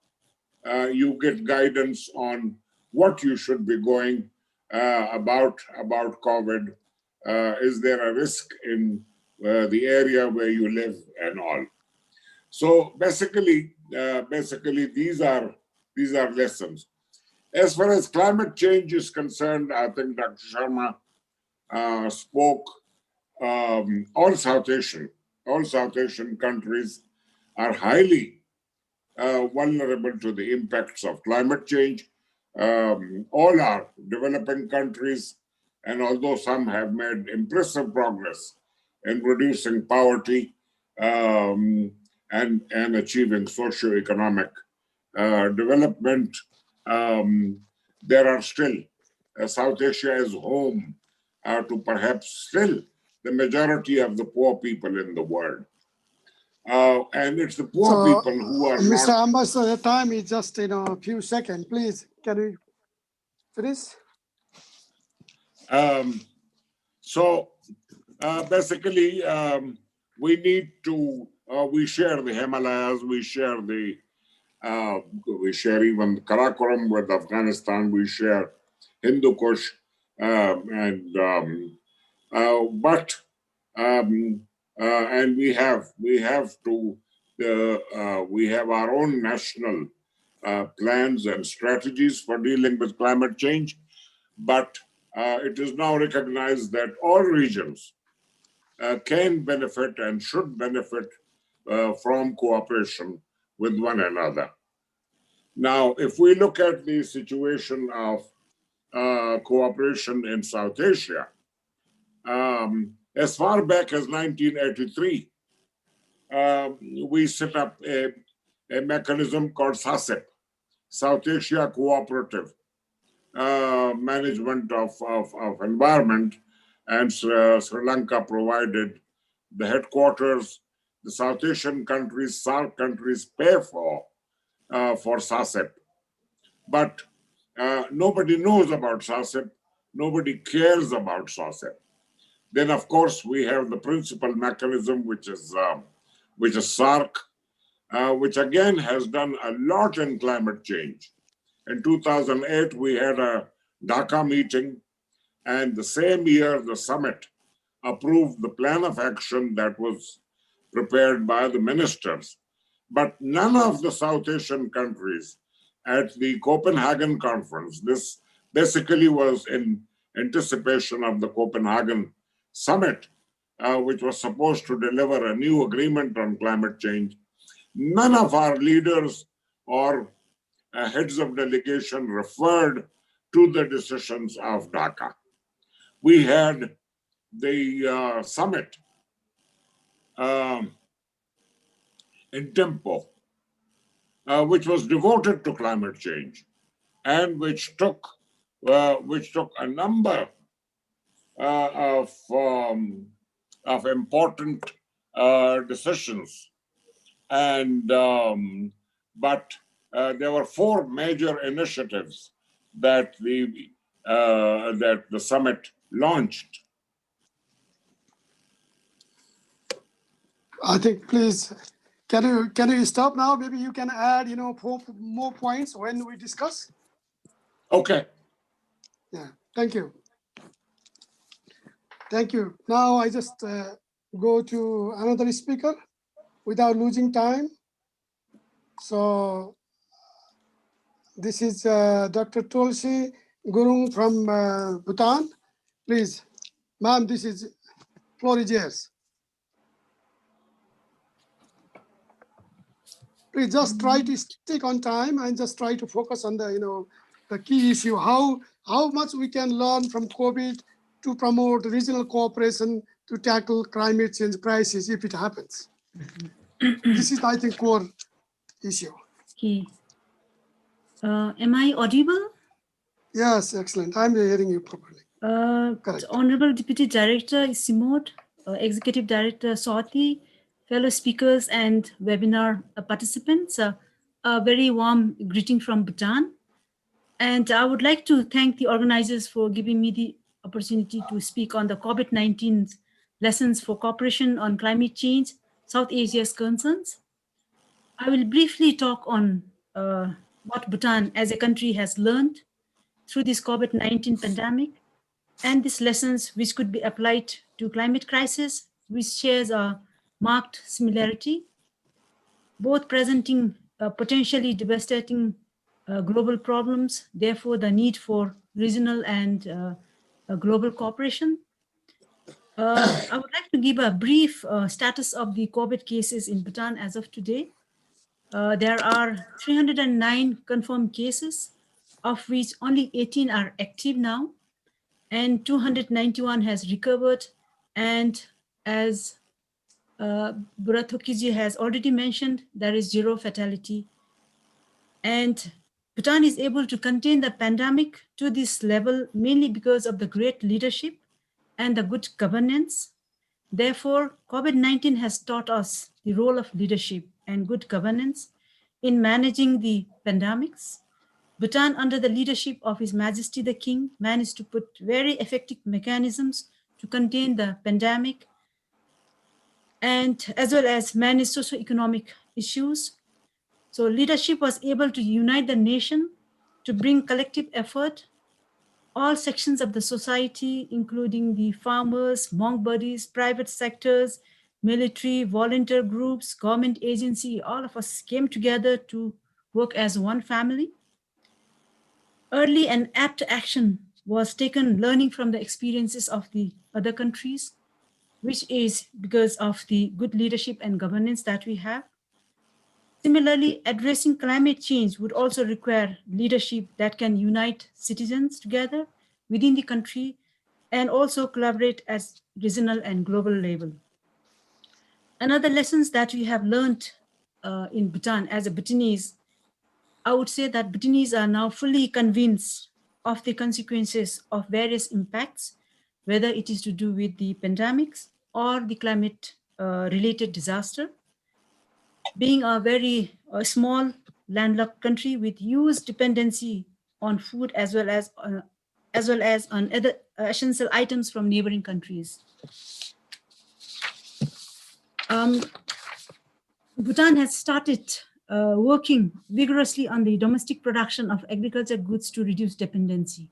you get guidance on what you should be going about COVID. Is there a risk in the area where you live and all? So basically these are lessons. As far as climate change is concerned, I think Dr. Sharma spoke. All South Asian countries are highly vulnerable to the impacts of climate change. All are developing countries, and although some have made impressive progress in reducing poverty and achieving socio-economic development, there are still South Asia is home to perhaps still the majority of the poor people in the world. And it's the poor people who are Mr. Ambassador, the time is just a few seconds. Please, can we finish? So basically, we need to, we share the Himalayas, we share even the Karakoram with Afghanistan, we share Hindu Kush, and we have our own national plans and strategies for dealing with climate change, but it is now recognized that all regions can benefit and should benefit from cooperation with one another. Now, if we look at the situation of cooperation in South Asia, as far back as 1983, we set up a mechanism called SASEP, South Asia Cooperative Management of Environment, and Sri Lanka provided the headquarters. The South Asian countries, SAARC countries, pay for SASEP. But nobody knows about SASEP. Nobody cares about SASEP. Then, of course, we have the principal mechanism, which is SAARC, which again has done a lot in climate change. In 2008, we had a Dhaka meeting, and the same year, the summit approved the plan of action that was prepared by the ministers. But none of the South Asian countries at the Copenhagen conference, this basically was in anticipation of the Copenhagen summit, which was supposed to deliver a new agreement on climate change. None of our leaders or heads of delegation referred to the decisions of Dhaka. We had the summit in Tempo, which was devoted to climate change, and which took a number of important decisions, and but there were 4 major initiatives that the summit launched. I think, please, can you stop now? Maybe you can add, 4 more points when we discuss. Okay. Yeah. Thank you. Thank you. Now I just go to another speaker without losing time. So this is Dr. Tulsi Guru from Bhutan. Please, ma'am, this is floor is yours. Please just try to stick on time and just try to focus on the the key issue, how much we can learn from COVID to promote regional cooperation to tackle climate change crisis if it happens. This is, I think, core issue. Okay. Am I audible? Yes, excellent. I'm hearing you properly. Correct. Honorable Deputy Director Simod, Executive Director Swati, fellow speakers and webinar participants, a very warm greeting from Bhutan. And I would like to thank the organizers for giving me the opportunity to speak on the COVID-19 lessons for cooperation on climate change, South Asia's concerns. I will briefly talk on what Bhutan as a country has learned through this COVID-19 pandemic and these lessons which could be applied to climate crisis, which shares a marked similarity, both presenting potentially devastating global problems, therefore the need for regional and global cooperation. I would like to give a brief status of the COVID cases in Bhutan as of today. There are 309 confirmed cases, of which only 18 are active now, and 291 has recovered. And as Burathokiji has already mentioned, there is 0 fatality. And Bhutan is able to contain the pandemic to this level mainly because of the great leadership and the good governance. Therefore, COVID-19 has taught us the role of leadership and good governance in managing the pandemics. Bhutan, under the leadership of His Majesty the King, managed to put very effective mechanisms to contain the pandemic and as well as manage socio-economic issues. So leadership was able to unite the nation to bring collective effort. All sections of the society, including the farmers, monk bodies, private sectors, military, volunteer groups, government agency, all of us came together to work as one family. Early and apt action was taken, learning from the experiences of the other countries, which is because of the good leadership and governance that we have. Similarly, addressing climate change would also require leadership that can unite citizens together within the country and also collaborate at regional and global level. Another lessons that we have learned in Bhutan as a Bhutanese, I would say that Bhutanese are now fully convinced of the consequences of various impacts, whether it is to do with the pandemics or the climate related disaster. Being a very small landlocked country with huge dependency on food as well as on other essential items from neighboring countries. Bhutan has started working vigorously on the domestic production of agriculture goods to reduce dependency.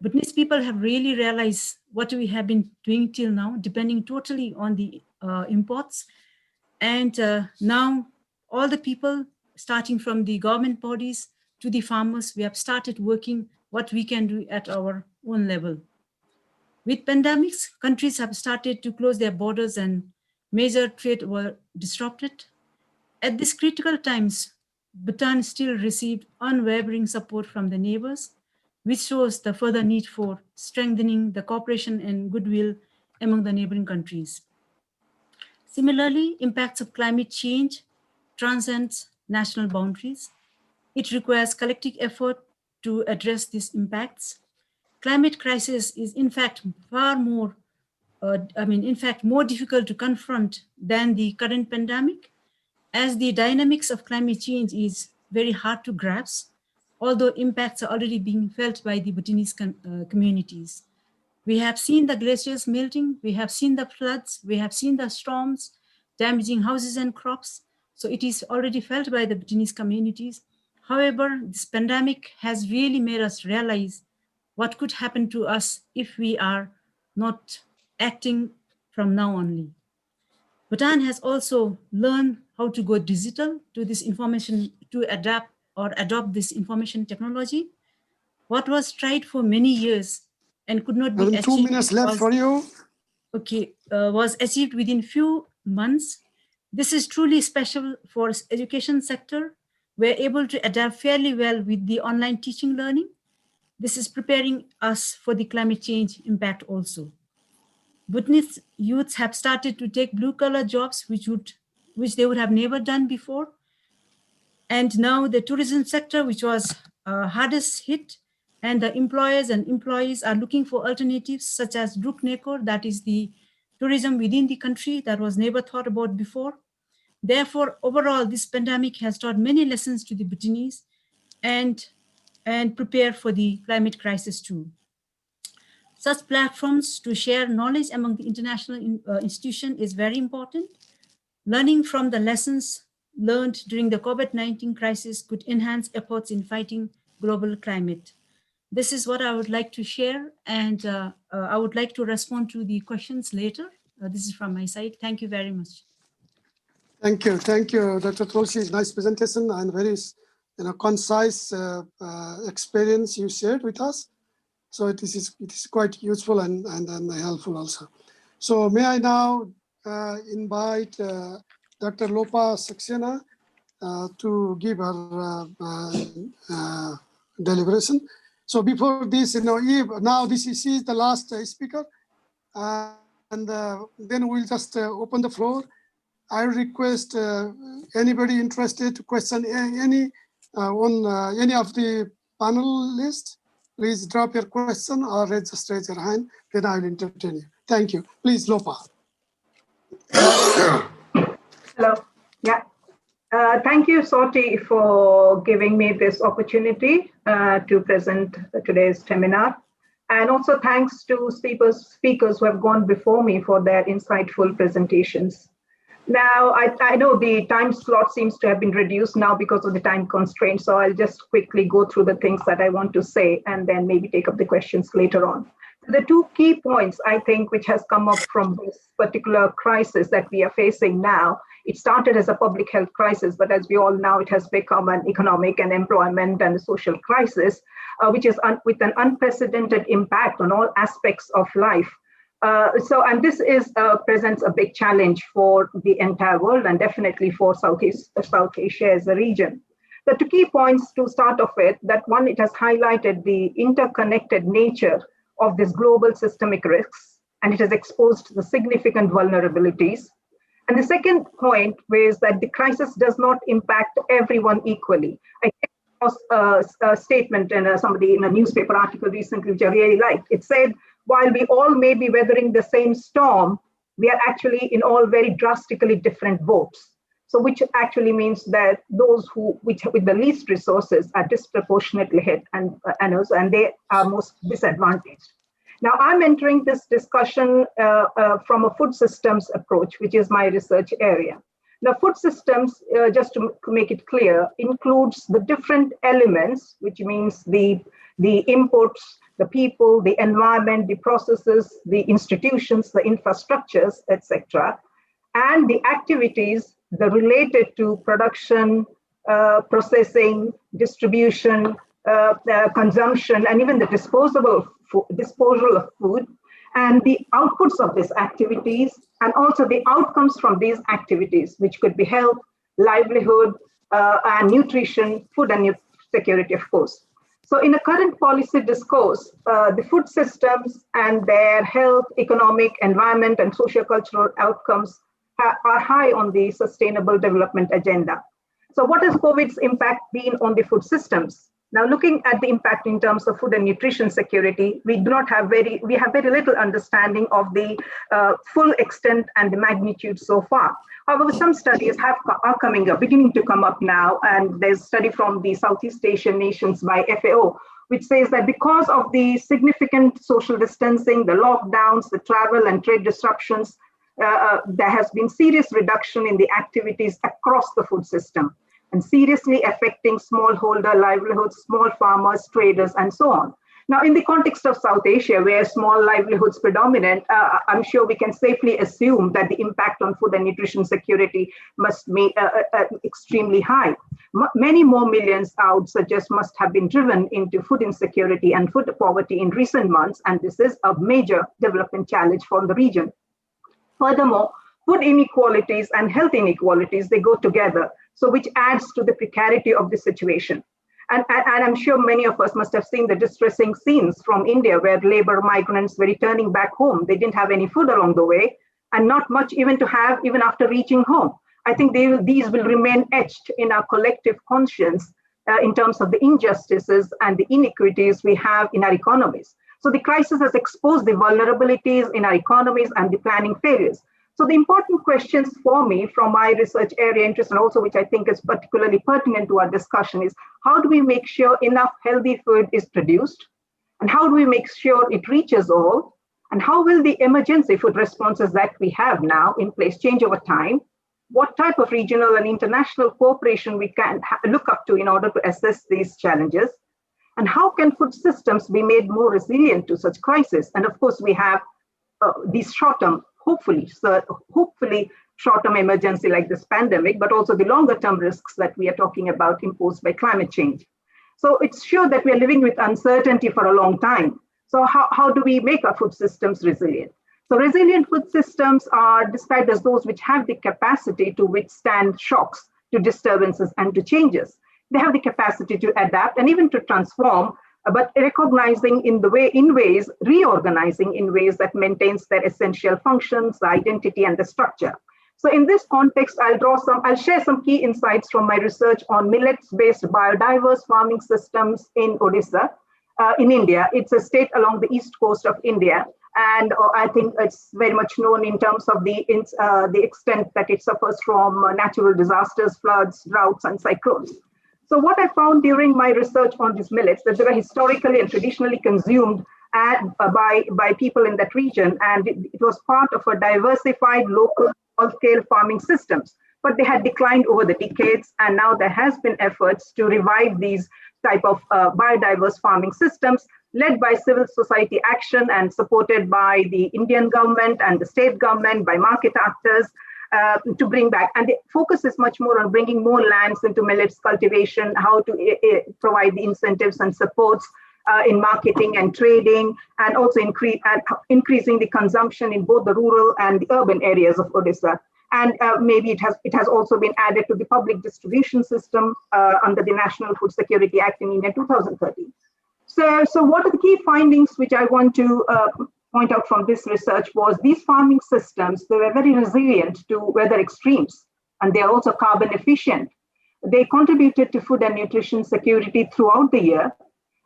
Bhutanese people have really realized what we have been doing till now, depending totally on the imports. And now all the people, starting from the government bodies to the farmers, we have started working what we can do at our own level. With pandemics, countries have started to close their borders and major trade were disrupted. At these critical times, Bhutan still received unwavering support from the neighbors, which shows the further need for strengthening the cooperation and goodwill among the neighboring countries. Similarly, impacts of climate change transcends national boundaries. It requires collective effort to address these impacts. Climate crisis is in fact far more, more difficult to confront than the current pandemic, as the dynamics of climate change is very hard to grasp, although impacts are already being felt by the Bhutanese communities. We have seen the glaciers melting, we have seen the floods, we have seen the storms damaging houses and crops. So it is already felt by the Bhutanese communities. However, this pandemic has really made us realize what could happen to us if we are not acting from now only. Bhutan has also learned how to go digital to this information, to adapt or adopt this information technology. What was tried for many years and could not be achieved. 2 minutes left for you. Okay, was achieved within few months. This is truly special for education sector. We're able to adapt fairly well with the online teaching learning. This is preparing us for the climate change impact also. Bhutanese youths have started to take blue collar jobs, which they would have never done before. And now the tourism sector, which was hardest hit, and the employers and employees are looking for alternatives such as Druk Nekor, that is the tourism within the country that was never thought about before. Therefore, overall, this pandemic has taught many lessons to the Bhutanese and prepare for the climate crisis too. Such platforms to share knowledge among the international institution is very important. Learning from the lessons learned during the COVID-19 crisis could enhance efforts in fighting global climate. This is what I would like to share, and I would like to respond to the questions later. This is from my side. Thank you very much. Thank you, Dr. Tulsi. Nice presentation and very, concise experience you shared with us. So it is quite useful and helpful also. So may I now invite Dr. Lopa Saxena to give her deliberation. So before this, now she is the last speaker, and then we'll just open the floor. I request anybody interested to question any of the panelists, please drop your question or just raise your hand, then I will entertain you. Thank you. Please, Lopa. Hello. Yeah. Thank you, Soti, for giving me this opportunity to present today's seminar. And also thanks to speakers who have gone before me for their insightful presentations. Now, I know the time slot seems to have been reduced now because of the time constraints, so I'll just quickly go through the things that I want to say and then maybe take up the questions later on. The two key points, I think, which has come up from this particular crisis that we are facing now, it started as a public health crisis, but as we all know, it has become an economic and employment and social crisis, which is with an unprecedented impact on all aspects of life. And this presents a big challenge for the entire world and definitely for South Asia as a region. The two key points to start off with, that one, it has highlighted the interconnected nature of this global systemic risks, and it has exposed the significant vulnerabilities. And the second point was that the crisis does not impact everyone equally. I came across a statement in somebody in a newspaper article recently, which I really liked. It said, while we all may be weathering the same storm, we are actually in all very drastically different boats. So which actually means that those with the least resources are disproportionately hit and they are most disadvantaged. Now I'm entering this discussion from a food systems approach, which is my research area. Now food systems, just to make it clear, includes the different elements, which means the inputs, the people, the environment, the processes, the institutions, the infrastructures, etc., and the activities that related to production, processing, distribution, consumption, and even the disposal of food, and the outputs of these activities, and also the outcomes from these activities, which could be health, livelihood, and nutrition, food and security, of course. So in the current policy discourse, the food systems and their health, economic, environment, and socio-cultural outcomes are high on the sustainable development agenda. So what has COVID's impact been on the food systems? Now, looking at the impact in terms of food and nutrition security, we have very little understanding of the full extent and the magnitude so far. However, some studies are beginning to come up now, and there's a study from the Southeast Asian nations by FAO, which says that because of the significant social distancing, the lockdowns, the travel and trade disruptions, there has been serious reduction in the activities across the food system, and seriously affecting smallholder livelihoods, small farmers, traders, and so on. Now, in the context of South Asia, where small livelihoods predominate, I'm sure we can safely assume that the impact on food and nutrition security must be extremely high. Many more millions, I would suggest, must have been driven into food insecurity and food poverty in recent months, and this is a major development challenge for the region. Furthermore, food inequalities and health inequalities, they go together, so which adds to the precarity of the situation. And I'm sure many of us must have seen the distressing scenes from India where labor migrants were returning back home. They didn't have any food along the way and not much even to have even after reaching home. I think these will remain etched in our collective conscience in terms of the injustices and the inequities we have in our economies. So the crisis has exposed the vulnerabilities in our economies and the planning failures. So the important questions for me from my research area interest, and also which I think is particularly pertinent to our discussion, is how do we make sure enough healthy food is produced? And how do we make sure it reaches all? And how will the emergency food responses that we have now in place change over time? What type of regional and international cooperation we can look up to in order to assess these challenges? And how can food systems be made more resilient to such crises? And of course, we have these short-term, hopefully short-term emergency like this pandemic, but also the longer-term risks that we are talking about imposed by climate change. So it's sure that we are living with uncertainty for a long time. So how do we make our food systems resilient? So resilient food systems are described as those which have the capacity to withstand shocks, to disturbances, and to changes. They have the capacity to adapt and even to transform, but recognizing reorganizing in ways that maintains their essential functions, the identity, and the structure. So in this context, I'll share some key insights from my research on millets-based biodiverse farming systems in Odisha, in India. It's a state along the east coast of India. And I think it's very much known in terms of the extent that it suffers from natural disasters, floods, droughts, and cyclones. So what I found during my research on these millets, that they were historically and traditionally consumed by people in that region, and it was part of a diversified local small-scale farming systems. But they had declined over the decades, and now there has been efforts to revive these type of biodiverse farming systems, led by civil society action and supported by the Indian government and the state government, by market actors, to bring back. And the focus is much more on bringing more lands into millets cultivation, how to provide the incentives and supports in marketing and trading, and also increasing the consumption in both the rural and the urban areas of Odisha. And maybe it has also been added to the public distribution system under the National Food Security Act in India 2013. So what are the key findings which I want to point out from this research was these farming systems, they were very resilient to weather extremes, and they are also carbon efficient. They contributed to food and nutrition security throughout the year.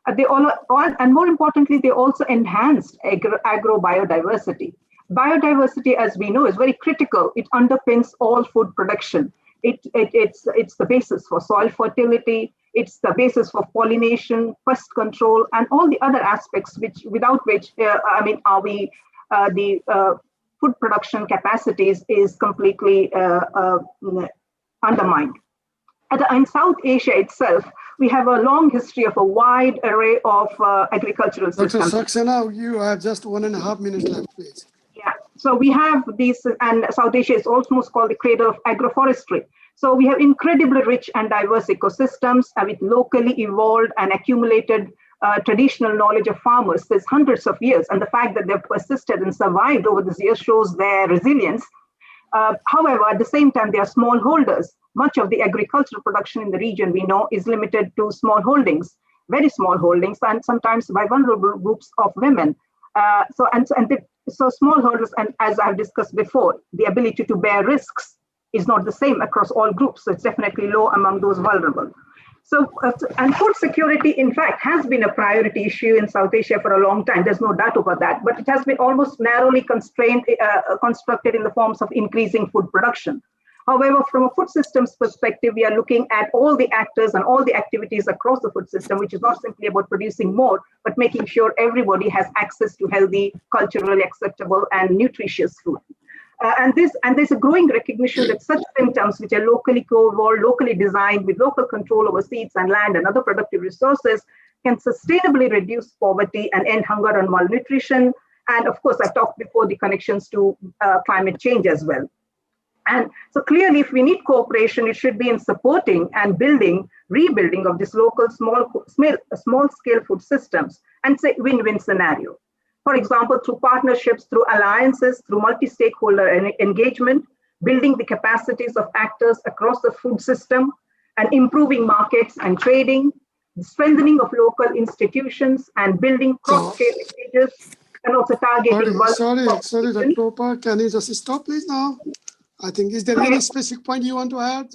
And more importantly, they also enhanced agro-biodiversity. Biodiversity, as we know, is very critical. It underpins all food production. It's the basis for soil fertility. It's the basis for pollination, pest control, and all the other aspects without which the food production capacities is completely undermined. In South Asia itself, we have a long history of a wide array of agricultural systems. Dr. Saxena, you have just 1.5 minutes left, please. Yeah, so we have these, and South Asia is almost called the cradle of agroforestry. So we have incredibly rich and diverse ecosystems with locally evolved and accumulated traditional knowledge of farmers since hundreds of years. And the fact that they've persisted and survived over these years shows their resilience. However, at the same time, they are smallholders. Much of the agricultural production in the region, we know, is limited to small holdings, very small holdings, and sometimes by vulnerable groups of women. So smallholders, and as I've discussed before, the ability to bear risks is not the same across all groups. So it's definitely low among those vulnerable. So, and food security, in fact, has been a priority issue in South Asia for a long time. There's no doubt about that, but it has been almost narrowly constructed in the forms of increasing food production. However, from a food systems perspective, we are looking at all the actors and all the activities across the food system, which is not simply about producing more, but making sure everybody has access to healthy, culturally acceptable, and nutritious food. And there's a growing recognition that such systems, which are locally co-evolved, locally designed, with local control over seeds and land and other productive resources, can sustainably reduce poverty and end hunger and malnutrition. And of course, I've talked before the connections to climate change as well. And so clearly, if we need cooperation, it should be in supporting and rebuilding of this local small-scale food systems, and say win-win scenario. For example, through partnerships, through alliances, through multi-stakeholder engagement, building the capacities of actors across the food system, and improving markets and trading, strengthening of local institutions, and building cross-scale exchanges, and also targeting. Sorry, Dr. Opa, can you just stop, please, now? I think, is there any specific point you want to add?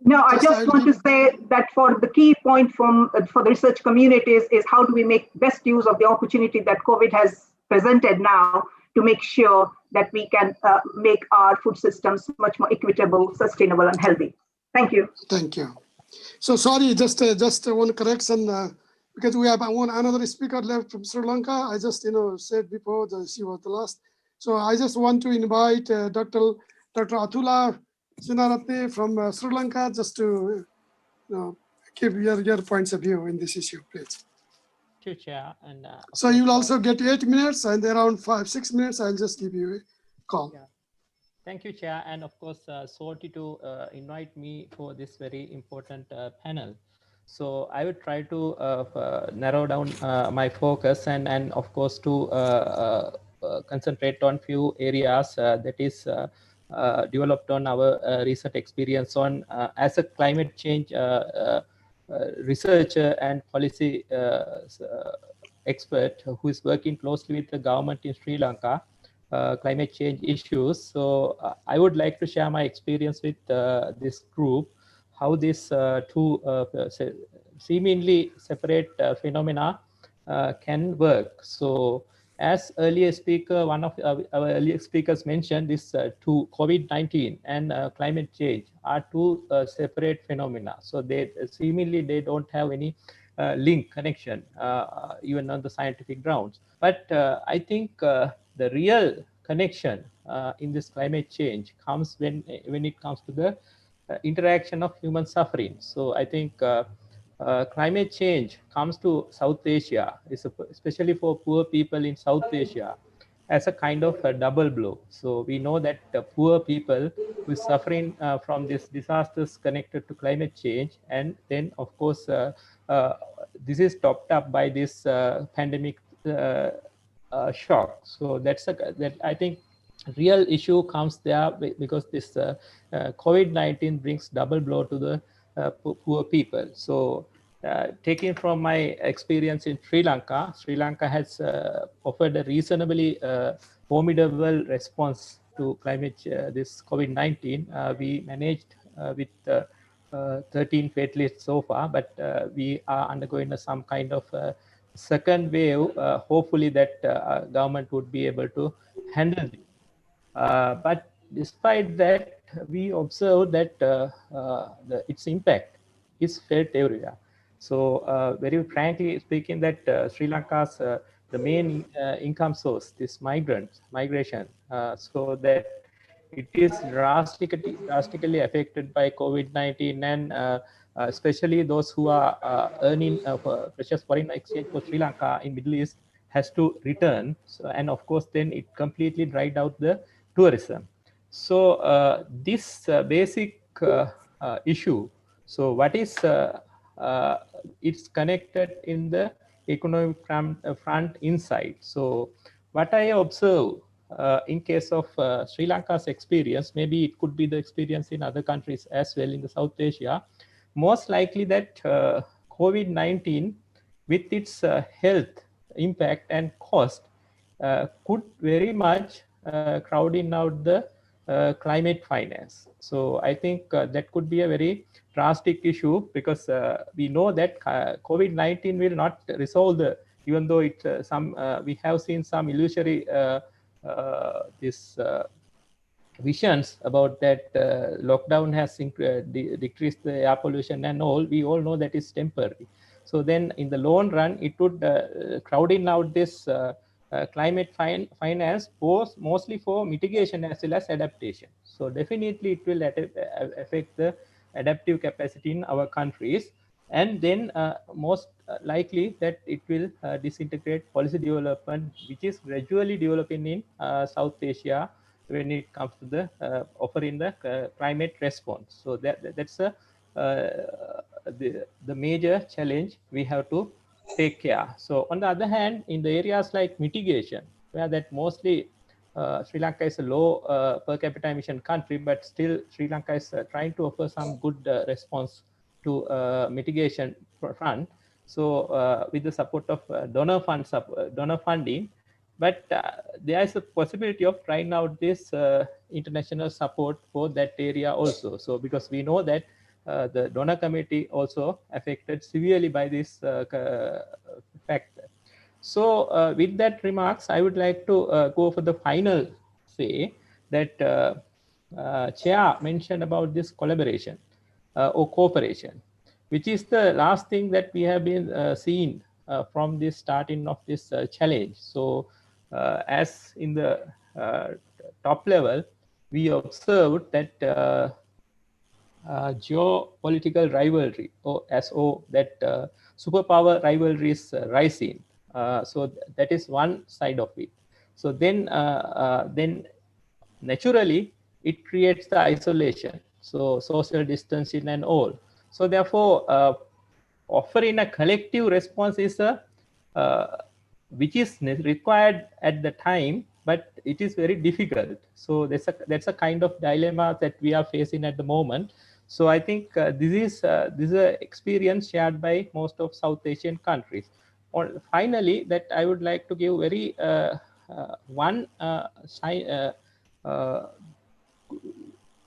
No, I just want to say that for the key point for the research communities is how do we make best use of the opportunity that COVID has presented now to make sure that we can make our food systems much more equitable, sustainable, and healthy. Thank you. Thank you. So sorry, just one correction because we have another speaker left from Sri Lanka. I just said before that she was the last. So I just want to invite Dr. Atula Sinaratne from Sri Lanka just to give your points of view in this issue, please. Thank you, Chair. And so you'll also get 8 minutes, and around 5-6 minutes, I'll just give you a call. Yeah. Thank you, Chair. And of course, Sorty to invite me for this very important panel. So I would try to narrow down my focus and of course to concentrate on few areas that is developed on our recent experience on as a climate change researcher and policy expert who is working closely with the government in Sri Lanka, climate change issues. So I would like to share my experience with this group, how these two seemingly separate phenomena can work. So as earlier speaker, one of our earlier speakers mentioned, this two COVID-19 and climate change are two separate phenomena. So they seemingly they don't have any link connection, even on the scientific grounds. But I think the real connection in this climate change comes when it comes to the interaction of human suffering. So I think climate change comes to South Asia, especially for poor people in South Asia, as a kind of a double blow. So we know that poor people who are suffering from these disasters connected to climate change, and then of course this is topped up by this pandemic shock. So that I think real issue comes there because this COVID-19 brings double blow to the poor people. So taking from my experience in Sri Lanka has offered a reasonably formidable response to climate this COVID-19. We managed with 13 fatalities so far, but we are undergoing some kind of second wave. Hopefully that government would be able to handle it. But despite that, we observe that its impact is felt everywhere. So very frankly speaking, that Sri Lanka's the main income source, this migration, so that it is drastically affected by COVID-19, and especially those who are earning precious foreign exchange for Sri Lanka in Middle East has to return. So, and of course, then it completely dried out the tourism. So this basic issue, so what is it's connected in the economic front inside. So what I observe in case of Sri Lanka's experience, maybe it could be the experience in other countries as well in the South Asia, most likely that COVID-19 with its health impact and cost could very much crowding out the climate finance. So I think that could be a very drastic issue, because we know that COVID-19 will not resolve the, even though it we have seen some illusory visions about that lockdown has decreased the air pollution and all. We all know that is temporary. So then in the long run, it would crowding out this climate finance mostly for mitigation as well as adaptation. So definitely it will affect the adaptive capacity in our countries, and then most likely that it will disintegrate policy development, which is gradually developing in South Asia when it comes to the offering the climate response. So that's the major challenge we have to take care. So on the other hand, in the areas like mitigation, where that mostly Sri Lanka is a low per capita emission country, but still Sri Lanka is trying to offer some good response to mitigation front. So with the support of donor funding, but there is a possibility of trying out this international support for that area also. So because we know that the donor committee also affected severely by this factor. So with that remarks, I would like to go for the final say that Chair mentioned about this collaboration or cooperation, which is the last thing that we have been seeing from the starting of this challenge. So as in the top level, we observed that geopolitical rivalry, or SO, that superpower rivalry is rising. So that is one side of it. So then naturally it creates the isolation, so social distancing and all. So therefore, offering a collective response is a which is required at the time, but it is very difficult. So that's a kind of dilemma that we are facing at the moment. So I think this is an experience shared by most of South Asian countries. Finally, that I would like to give very one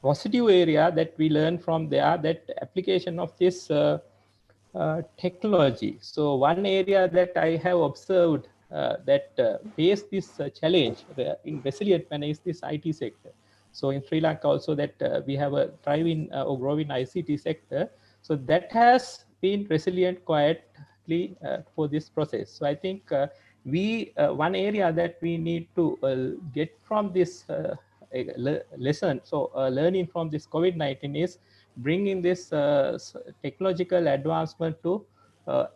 positive area that we learn from there, that application of this technology. So one area that I have observed that face this challenge in resilient manner is this IT sector. So in Sri Lanka also that we have a thriving or growing ICT sector. So that has been resilient quietly for this process. So I think one area that we need to get from this lesson, so learning from this COVID-19 is bringing this technological advancement to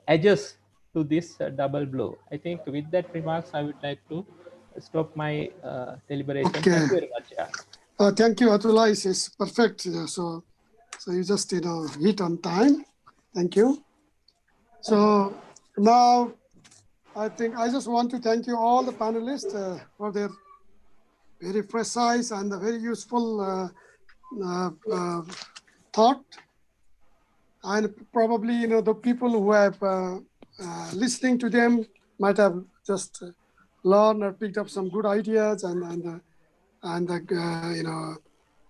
adjust to this double blow. I think with that remarks, I would like to stop my deliberation. Okay. Thank you very much. Yeah. Thank you, Atullah. It's perfect. So you just hit on time. Thank you. So now I think I just want to thank you all the panelists for their very precise and very useful thought. And probably the people who have listening to them might have just learned or picked up some good ideas and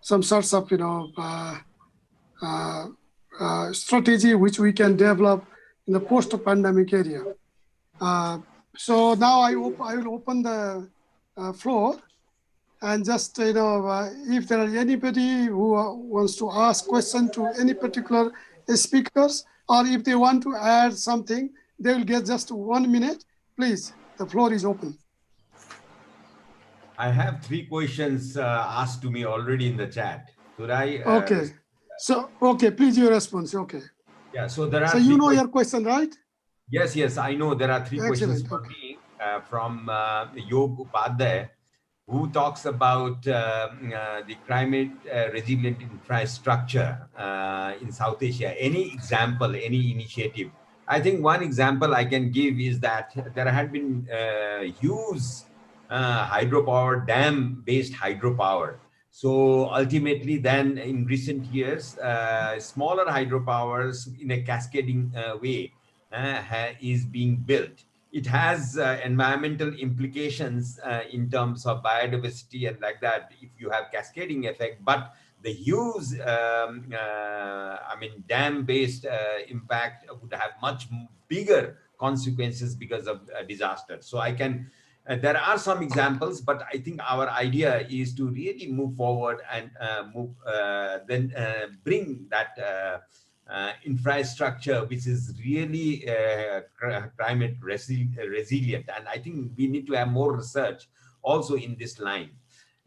some sorts of strategy which we can develop in the post-pandemic area. So now I will open the floor, and just if there are anybody who wants to ask question to any particular speakers, or if they want to add something, they will get just 1 minute. Please, the floor is open. I have 3 questions asked to me already in the chat. Should I? Okay. So, okay, please your response. Okay. Yeah. So there are. So you know your question, right? Yes, I know. There are 3 Excellent. questions for me from Yog Upadhyay, who talks about the climate resilient infrastructure in South Asia. Any example, any initiative? I think one example I can give is that there had been huge hydropower, dam-based hydropower. So ultimately then in recent years, smaller hydropowers in a cascading way is being built. It has environmental implications in terms of biodiversity and like that, if you have cascading effect, but the huge, dam-based impact would have much bigger consequences because of disaster. So I can, there are some examples, but I think our idea is to really move forward and bring that infrastructure which is really climate resilient. And I think we need to have more research also in this line.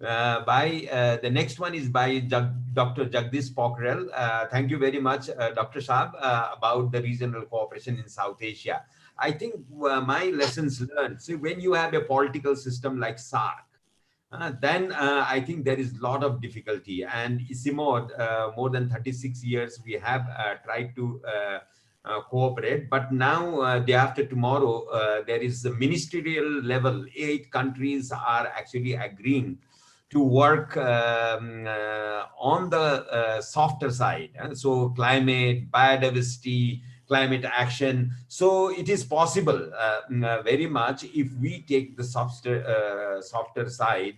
The next one is by Dr. Jagdish Pokhrel. Thank you very much, Dr. Saab, about the regional cooperation in South Asia. I think my lessons learned, see, when you have a political system like SARC, then I think there is a lot of difficulty. And ISIMOD, more than 36 years, we have tried to cooperate. But now, day after tomorrow, there is a ministerial level. 8 countries are actually agreeing to work on the softer side. And so climate, biodiversity, climate action. So it is possible very much if we take the softer side,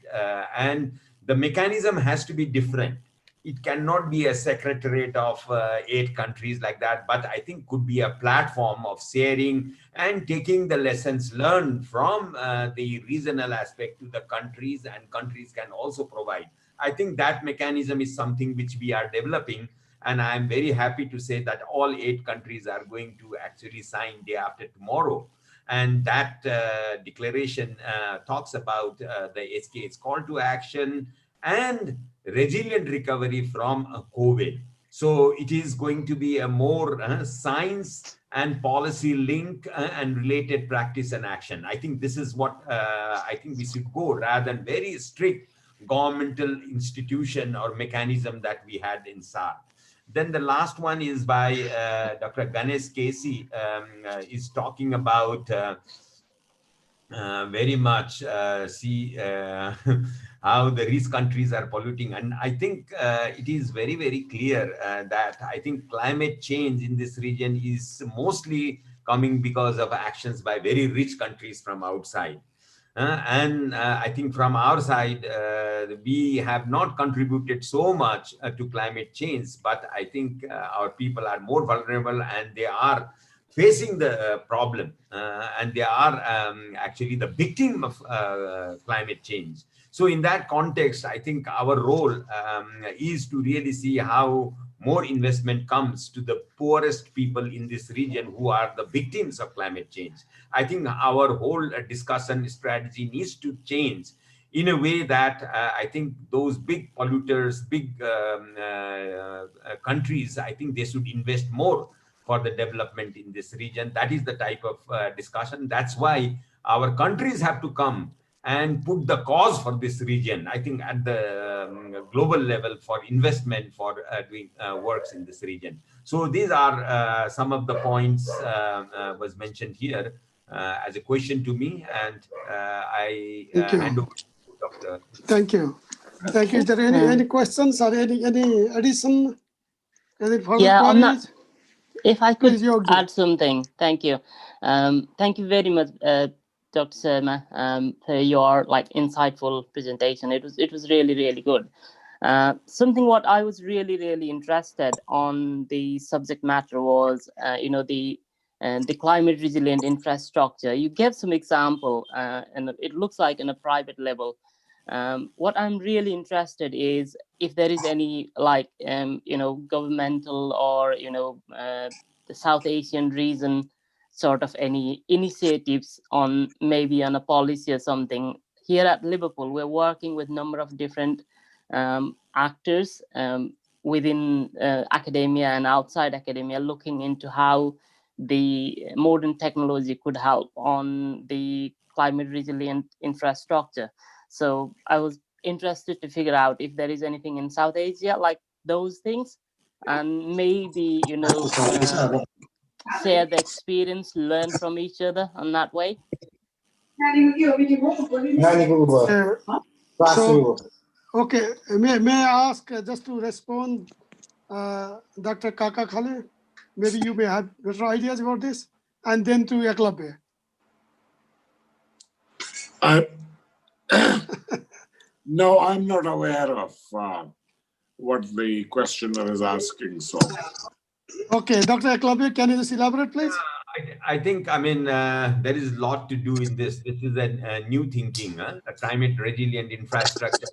and the mechanism has to be different. It cannot be a secretariat of 8 countries like that, but I think could be a platform of sharing and taking the lessons learned from the regional aspect to the countries, and countries can also provide. I think that mechanism is something which we are developing, and I'm very happy to say that all 8 countries are going to actually sign day after tomorrow. And that declaration talks about the SK's call to action and resilient recovery from COVID. So it is going to be a more science and policy link and related practice and action. I think this is what I think we should go, rather than very strict governmental institution or mechanism that we had in SAR. Then the last one is by Dr. Ganesh Casey, is talking about very much how the rich countries are polluting. And I think it is very, very clear that I think climate change in this region is mostly coming because of actions by very rich countries from outside. And I think from our side, we have not contributed so much to climate change, but I think our people are more vulnerable, and they are facing the problem, and they are actually the victim of climate change. So in that context, I think our role is to really see how more investment comes to the poorest people in this region who are the victims of climate change. I think our whole discussion strategy needs to change in a way that I think those big polluters, big countries, I think they should invest more for the development in this region. That is the type of discussion. That's why our countries have to come and put the cause for this region, I think, at the global level for investment for doing works in this region. So these are some of the points was mentioned here as a question to me, and I hand over to Dr. Thank you. Thank you. Is there any questions or any addition? Any further queries? If I could add something, thank you. Thank you very much, Dr. Sharma, for your insightful presentation. It was really, really good. Something what I was really interested on the subject matter was, the climate resilient infrastructure. You gave some example, and it looks like in a private level. What I'm really interested is if there is any governmental or the South Asian region sort of any initiatives on maybe on a policy or something. Here at Liverpool, we're working with a number of different actors within academia and outside academia, looking into how the modern technology could help on the climate resilient infrastructure. So I was interested to figure out if there is anything in South Asia like those things, and maybe share the experience, learn from each other on that way. So, okay, may I ask just to respond, Dr. Kaka Khale, maybe you may have better ideas about this, and then to Yaklabe. No, I'm not aware of what the questioner is asking. So, okay, Dr. Yaklabe, can you just elaborate, please? I think, there is a lot to do in this. This is a new thinking, a climate resilient infrastructure,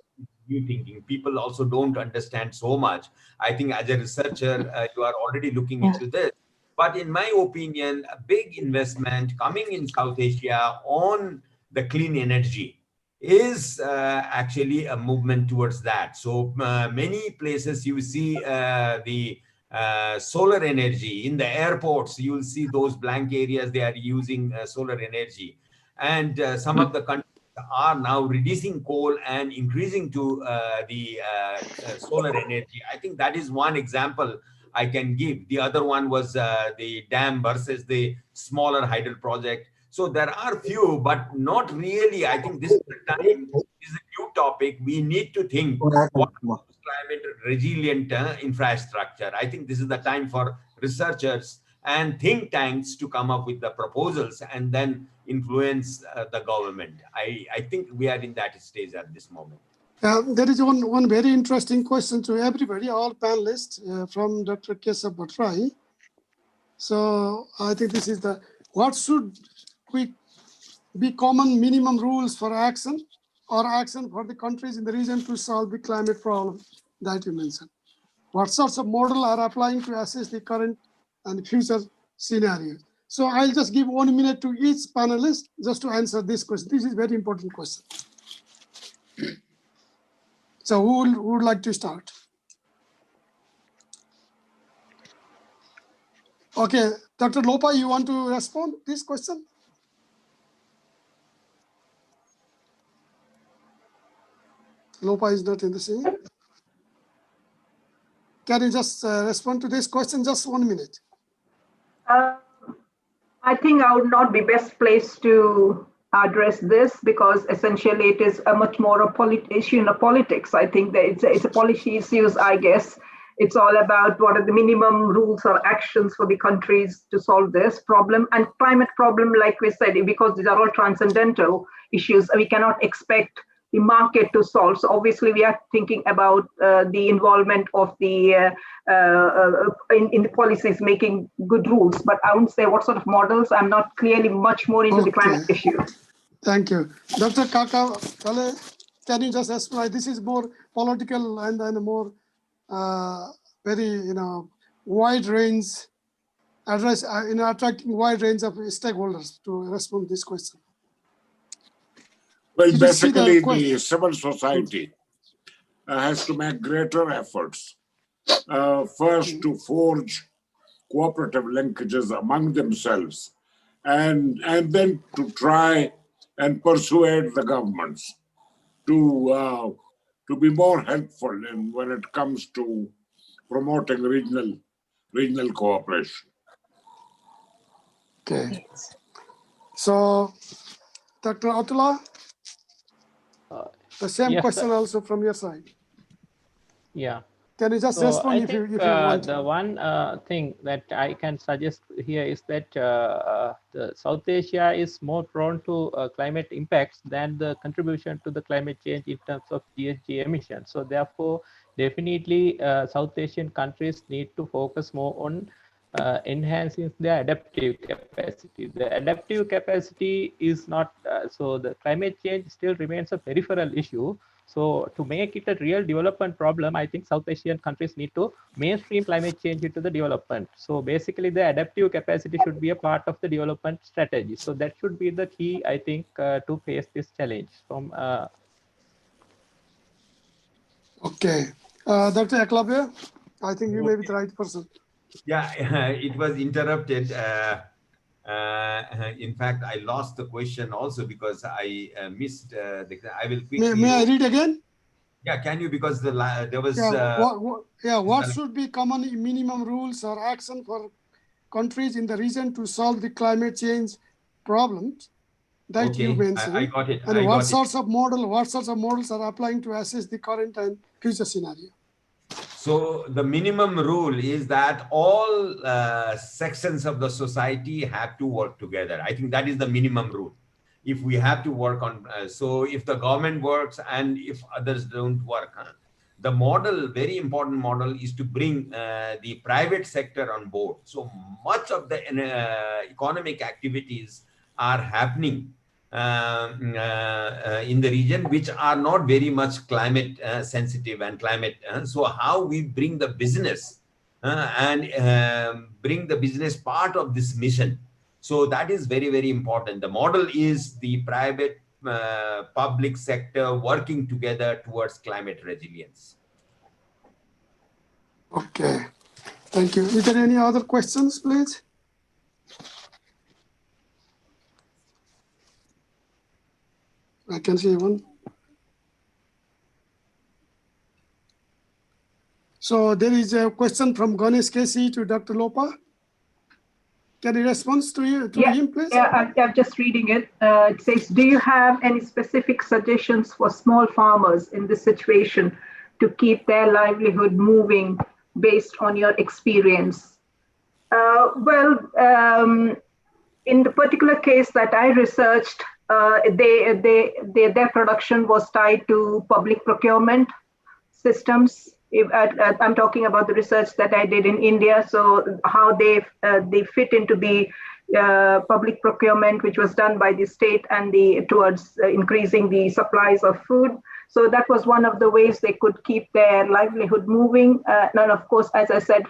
new thinking. People also don't understand so much. I think as a researcher, you are already looking into this. But in my opinion, a big investment coming in South Asia on the clean energy is actually a movement towards that. So many places you see the solar energy in the airports. You'll see those blank areas, they are using solar energy. And some of the countries are now reducing coal and increasing to the solar energy. I think that is one example I can give. The other one was the dam versus the smaller hydro project. So there are few, but not really. I think this is the time, this is a new topic. We need to think what climate resilient infrastructure. I think this is the time for researchers and think tanks to come up with the proposals and then influence the government. I think we are in that stage at this moment. There is one very interesting question to everybody, all panelists, from Dr. Keshav Bhattrai. So I think this is what should be common minimum rules for action or action for the countries in the region to solve the climate problem that you mentioned? What sorts of model are applying to assess the current and future scenarios? So I'll just give 1 minute to each panelist just to answer this question. This is a very important question. So who would like to start? Okay, Dr. Lopa, you want to respond to this question? Lopa is not in the scene. Can you just respond to this question, just 1 minute? I think I would not be best placed to address this because essentially it is a much more a issue in politics. I think that it's a policy issues, I guess. It's all about what are the minimum rules or actions for the countries to solve this problem. And climate problem, like we said, because these are all transcendental issues, we cannot expect the market to solve. So obviously we are thinking about the involvement of the in the policies making good rules, but I wouldn't say what sort of models. I'm not clearly much more into the climate issue. Thank you. Dr. Kaka, can you just explain? This is more political and then more very wide range address attracting wide range of stakeholders to respond to this question. Well, basically, the civil society has to make greater efforts, first to forge cooperative linkages among themselves, and then to try and persuade the governments to be more helpful when it comes to promoting regional cooperation. Okay. So, Dr. Atula, the same question also from your side. Yeah. Can you just respond if you want? The one thing that I can suggest here is that the South Asia is more prone to climate impacts than the contribution to the climate change in terms of GHG emissions. So therefore, definitely South Asian countries need to focus more on enhancing their adaptive capacity. The adaptive capacity is not, so the climate change still remains a peripheral issue. So to make it a real development problem, I think South Asian countries need to mainstream climate change into the development. So basically the adaptive capacity should be a part of the development strategy. So that should be the key, I think, to face this challenge. From Okay. Dr. Eklavya, I think you may be the right person. Yeah, it was interrupted. In fact, I lost the question also because I missed I will quickly. May I read again? Yeah, can you? Because there was. What should be common minimum rules or action for countries in the region to solve the climate change problems that you mentioned? I got it. And what sorts of models are applying to assess the current and future scenario? So the minimum rule is that all sections of the society have to work together. I think that is the minimum rule. If we have to work on, so if the government works and if others don't work, the model, very important model, is to bring the private sector on board. So much of the economic activities are happening in the region, which are not very much climate sensitive and climate. So how we bring the business and bring the business part of this mission. So that is very, very important. The model is the private public sector working together towards climate resilience. Okay, thank you. Is there any other questions, please? I can see one. So there is a question from Ganesh Kesi to Dr. Lopa. Can you respond to him, please? Yeah, I'm just reading it. It says, do you have any specific suggestions for small farmers in this situation to keep their livelihood moving based on your experience? In the particular case that I researched, their production was tied to public procurement systems. I'm talking about the research that I did in India. So how they fit into the public procurement, which was done by the state and towards increasing the supplies of food. So that was one of the ways they could keep their livelihood moving. And of course, as I said,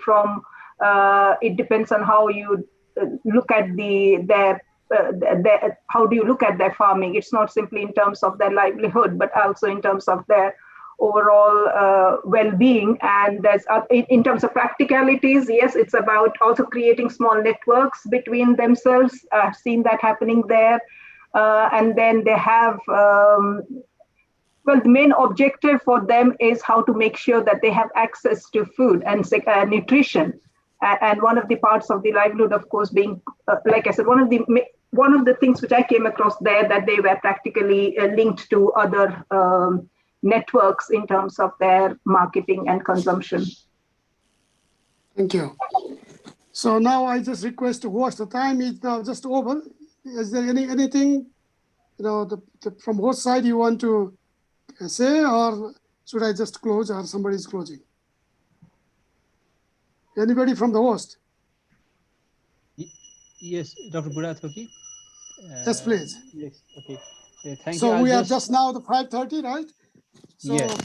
it depends on how you look at how do you look at their farming. It's not simply in terms of their livelihood, but also in terms of their overall well-being. And there's in terms of practicalities, yes, it's about also creating small networks between themselves. I've seen that happening there. And then they have, the main objective for them is how to make sure that they have access to food and nutrition. And one of the parts of the livelihood, of course, being, like I said, one of the things which I came across there, that they were practically linked to other networks in terms of their marketing and consumption. Thank you. So now I just request to host. The time is now just over. Is there anything, from host side you want to say, or should I just close, or somebody is closing? Anybody from the host? Yes, Dr. Burathoki. Yes, please. Yes, okay. Thank you. So we are just now the 5:30, right? So yes.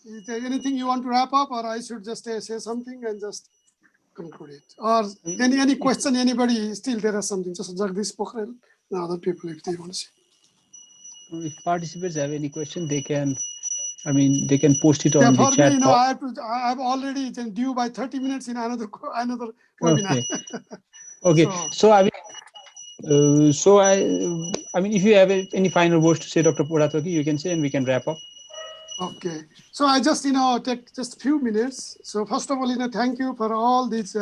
Is there anything you want to wrap up, or I should just say something and just conclude it? Or any question, anybody, still there is something, just Jagdish Pokhrel and other people if they want to say. If participants have any question, they can, they can post it on the chat. Me, I have already due by 30 minutes in another webinar. Okay. So if you have any final words to say, Dr. Burathoki, you can say, and we can wrap up. Okay. So I just, take just a few minutes. So first of all, thank you for all this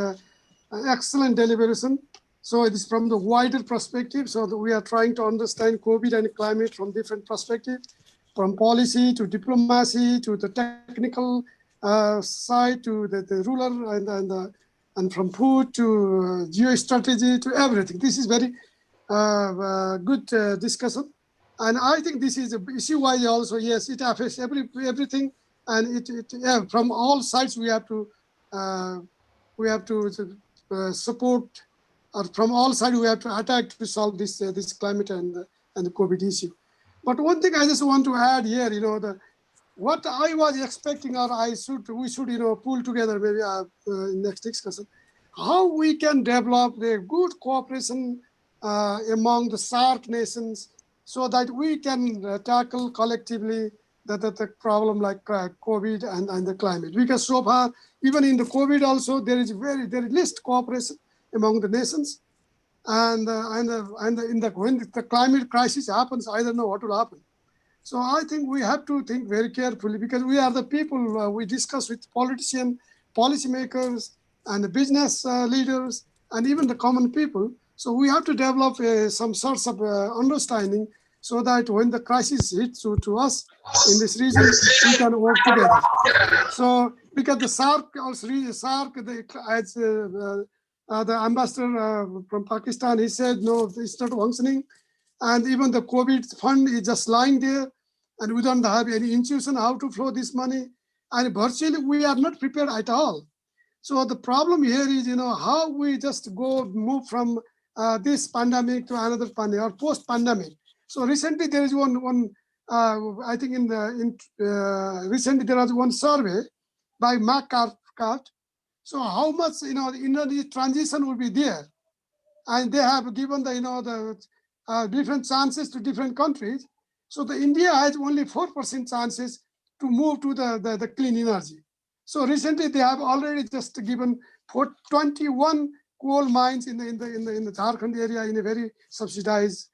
excellent deliberation. So it is from the wider perspective. So we are trying to understand COVID and climate from different perspectives, from policy to diplomacy to the technical side to the rural and from food to geostrategy to everything. This is very good discussion. And I think this is issue-wise also, yes, it affects everything. And from all sides, we have to support, or from all sides, we have to attack to solve this climate and the COVID issue. But one thing I just want to add here, what I was expecting, or we should, pull together maybe in next discussion, how we can develop a good cooperation among the SAARC nations, so that we can tackle collectively the problem like COVID and the climate. Because so far, even in the COVID also, there is least cooperation among the nations. And when the climate crisis happens, I don't know what will happen. So I think we have to think very carefully, because we are the people, we discuss with politicians, policymakers, and the business leaders, and even the common people. So we have to develop some sorts of understanding, so that when the crisis hits to us in this region, we can work together. So because the SAARC, as the ambassador from Pakistan, he said, no, it's not functioning. And even the COVID fund is just lying there, and we don't have any intuition how to flow this money. And virtually, we are not prepared at all. So the problem here is, how we just move from this pandemic to another pandemic or post-pandemic. So recently there is one I think recently there was one survey by MacArthur. So how much the transition will be there, and they have given the different chances to different countries. So the India has only 4% chances to move to the clean energy. So recently they have already just given 21 coal mines in the Jharkhand area in a very subsidized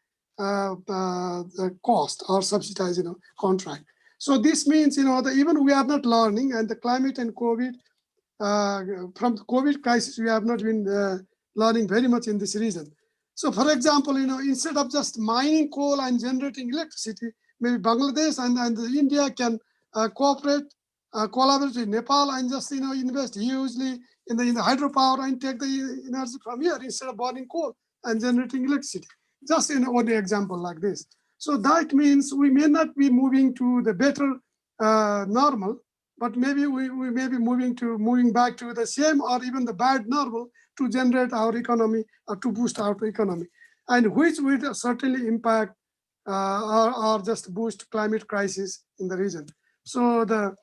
cost or subsidized contract. So this means that even we are not learning, and the climate and COVID from the COVID crisis we have not been learning very much in this region. So for example, instead of just mining coal and generating electricity, maybe Bangladesh and India can cooperate collaborate with Nepal and just invest hugely in the hydropower and take the energy from here instead of burning coal and generating electricity. Just in one example like this. So that means we may not be moving to the better normal, but maybe we may be moving back to the same or even the bad normal to generate our economy or to boost our economy, and which would certainly impact or just boost climate crisis in the region. So the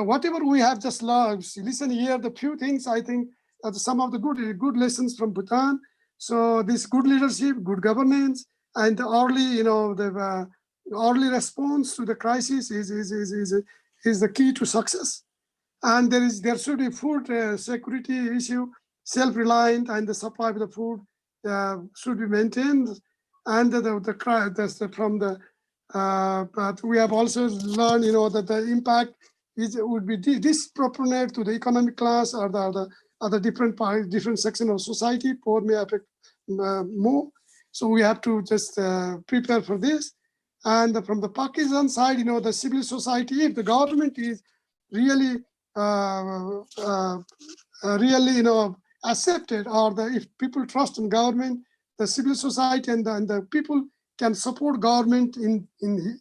whatever we have just learned, listen here, the few things I think some of the good lessons from Bhutan. So this good leadership, good governance, and the early the early response to the crisis is the key to success. And there should be food security issue, self-reliant, and the supply of the food should be maintained. And but we have also learned that the impact would be disproportionate to the economic class or the different section of society. Poor may affect more. So we have to just prepare for this. And from the Pakistan side, the civil society, if the government is really accepted, or if people trust in government, the civil society and the people can support government in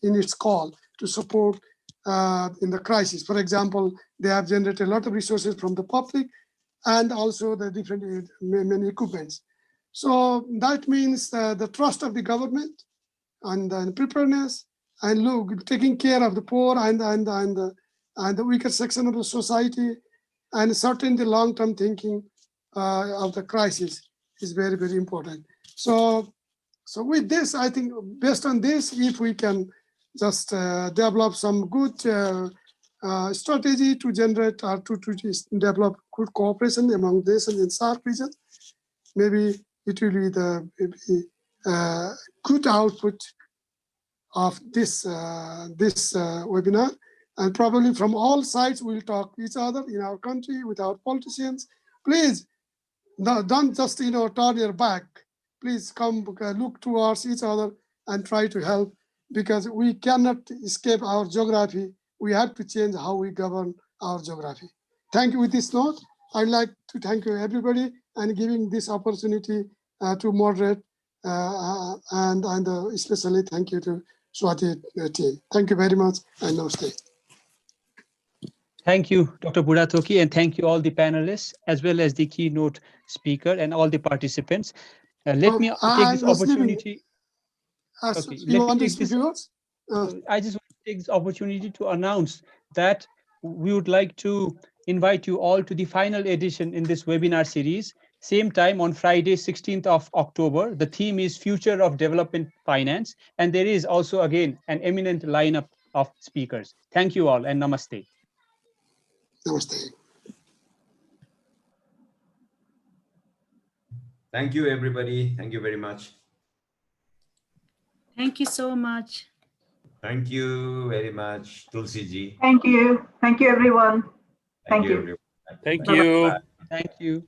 its call to support in the crisis. For example, they have generated a lot of resources from the public and also the different many equipments. So that means the trust of the government and the preparedness and taking care of the poor and the weaker section of the society, and certainly the long-term thinking of the crisis is very, very important. So with this, I think based on this, if we can just develop some good strategy to generate or to develop good cooperation among nations in SAARC region, maybe it will be the good output of this webinar. And probably from all sides, we'll talk to each other in our country with our politicians. Please don't just turn your back. Please come look towards each other and try to help, because we cannot escape our geography. We have to change how we govern our geography. Thank you. With this note, I'd like to thank you everybody and giving this opportunity to moderate, and especially thank you to Swati team. Thank you very much, and namaste. Thank you, Dr. Burathoki, and thank you all the panelists, as well as the keynote speaker and all the participants. Let me take this opportunity. Okay, you want to speak? I just want to take this opportunity to announce that we would like to invite you all to the final edition in this webinar series. Same time on Friday, 16th of October. The theme is Future of Development Finance. And there is also, again, an eminent lineup of speakers. Thank you all, and namaste. Namaste. Thank you, everybody. Thank you very much. Thank you so much. Thank you very much, Tulsi ji. Thank you. Thank you, everyone. Thank you. Everyone. Thank you. Thank you.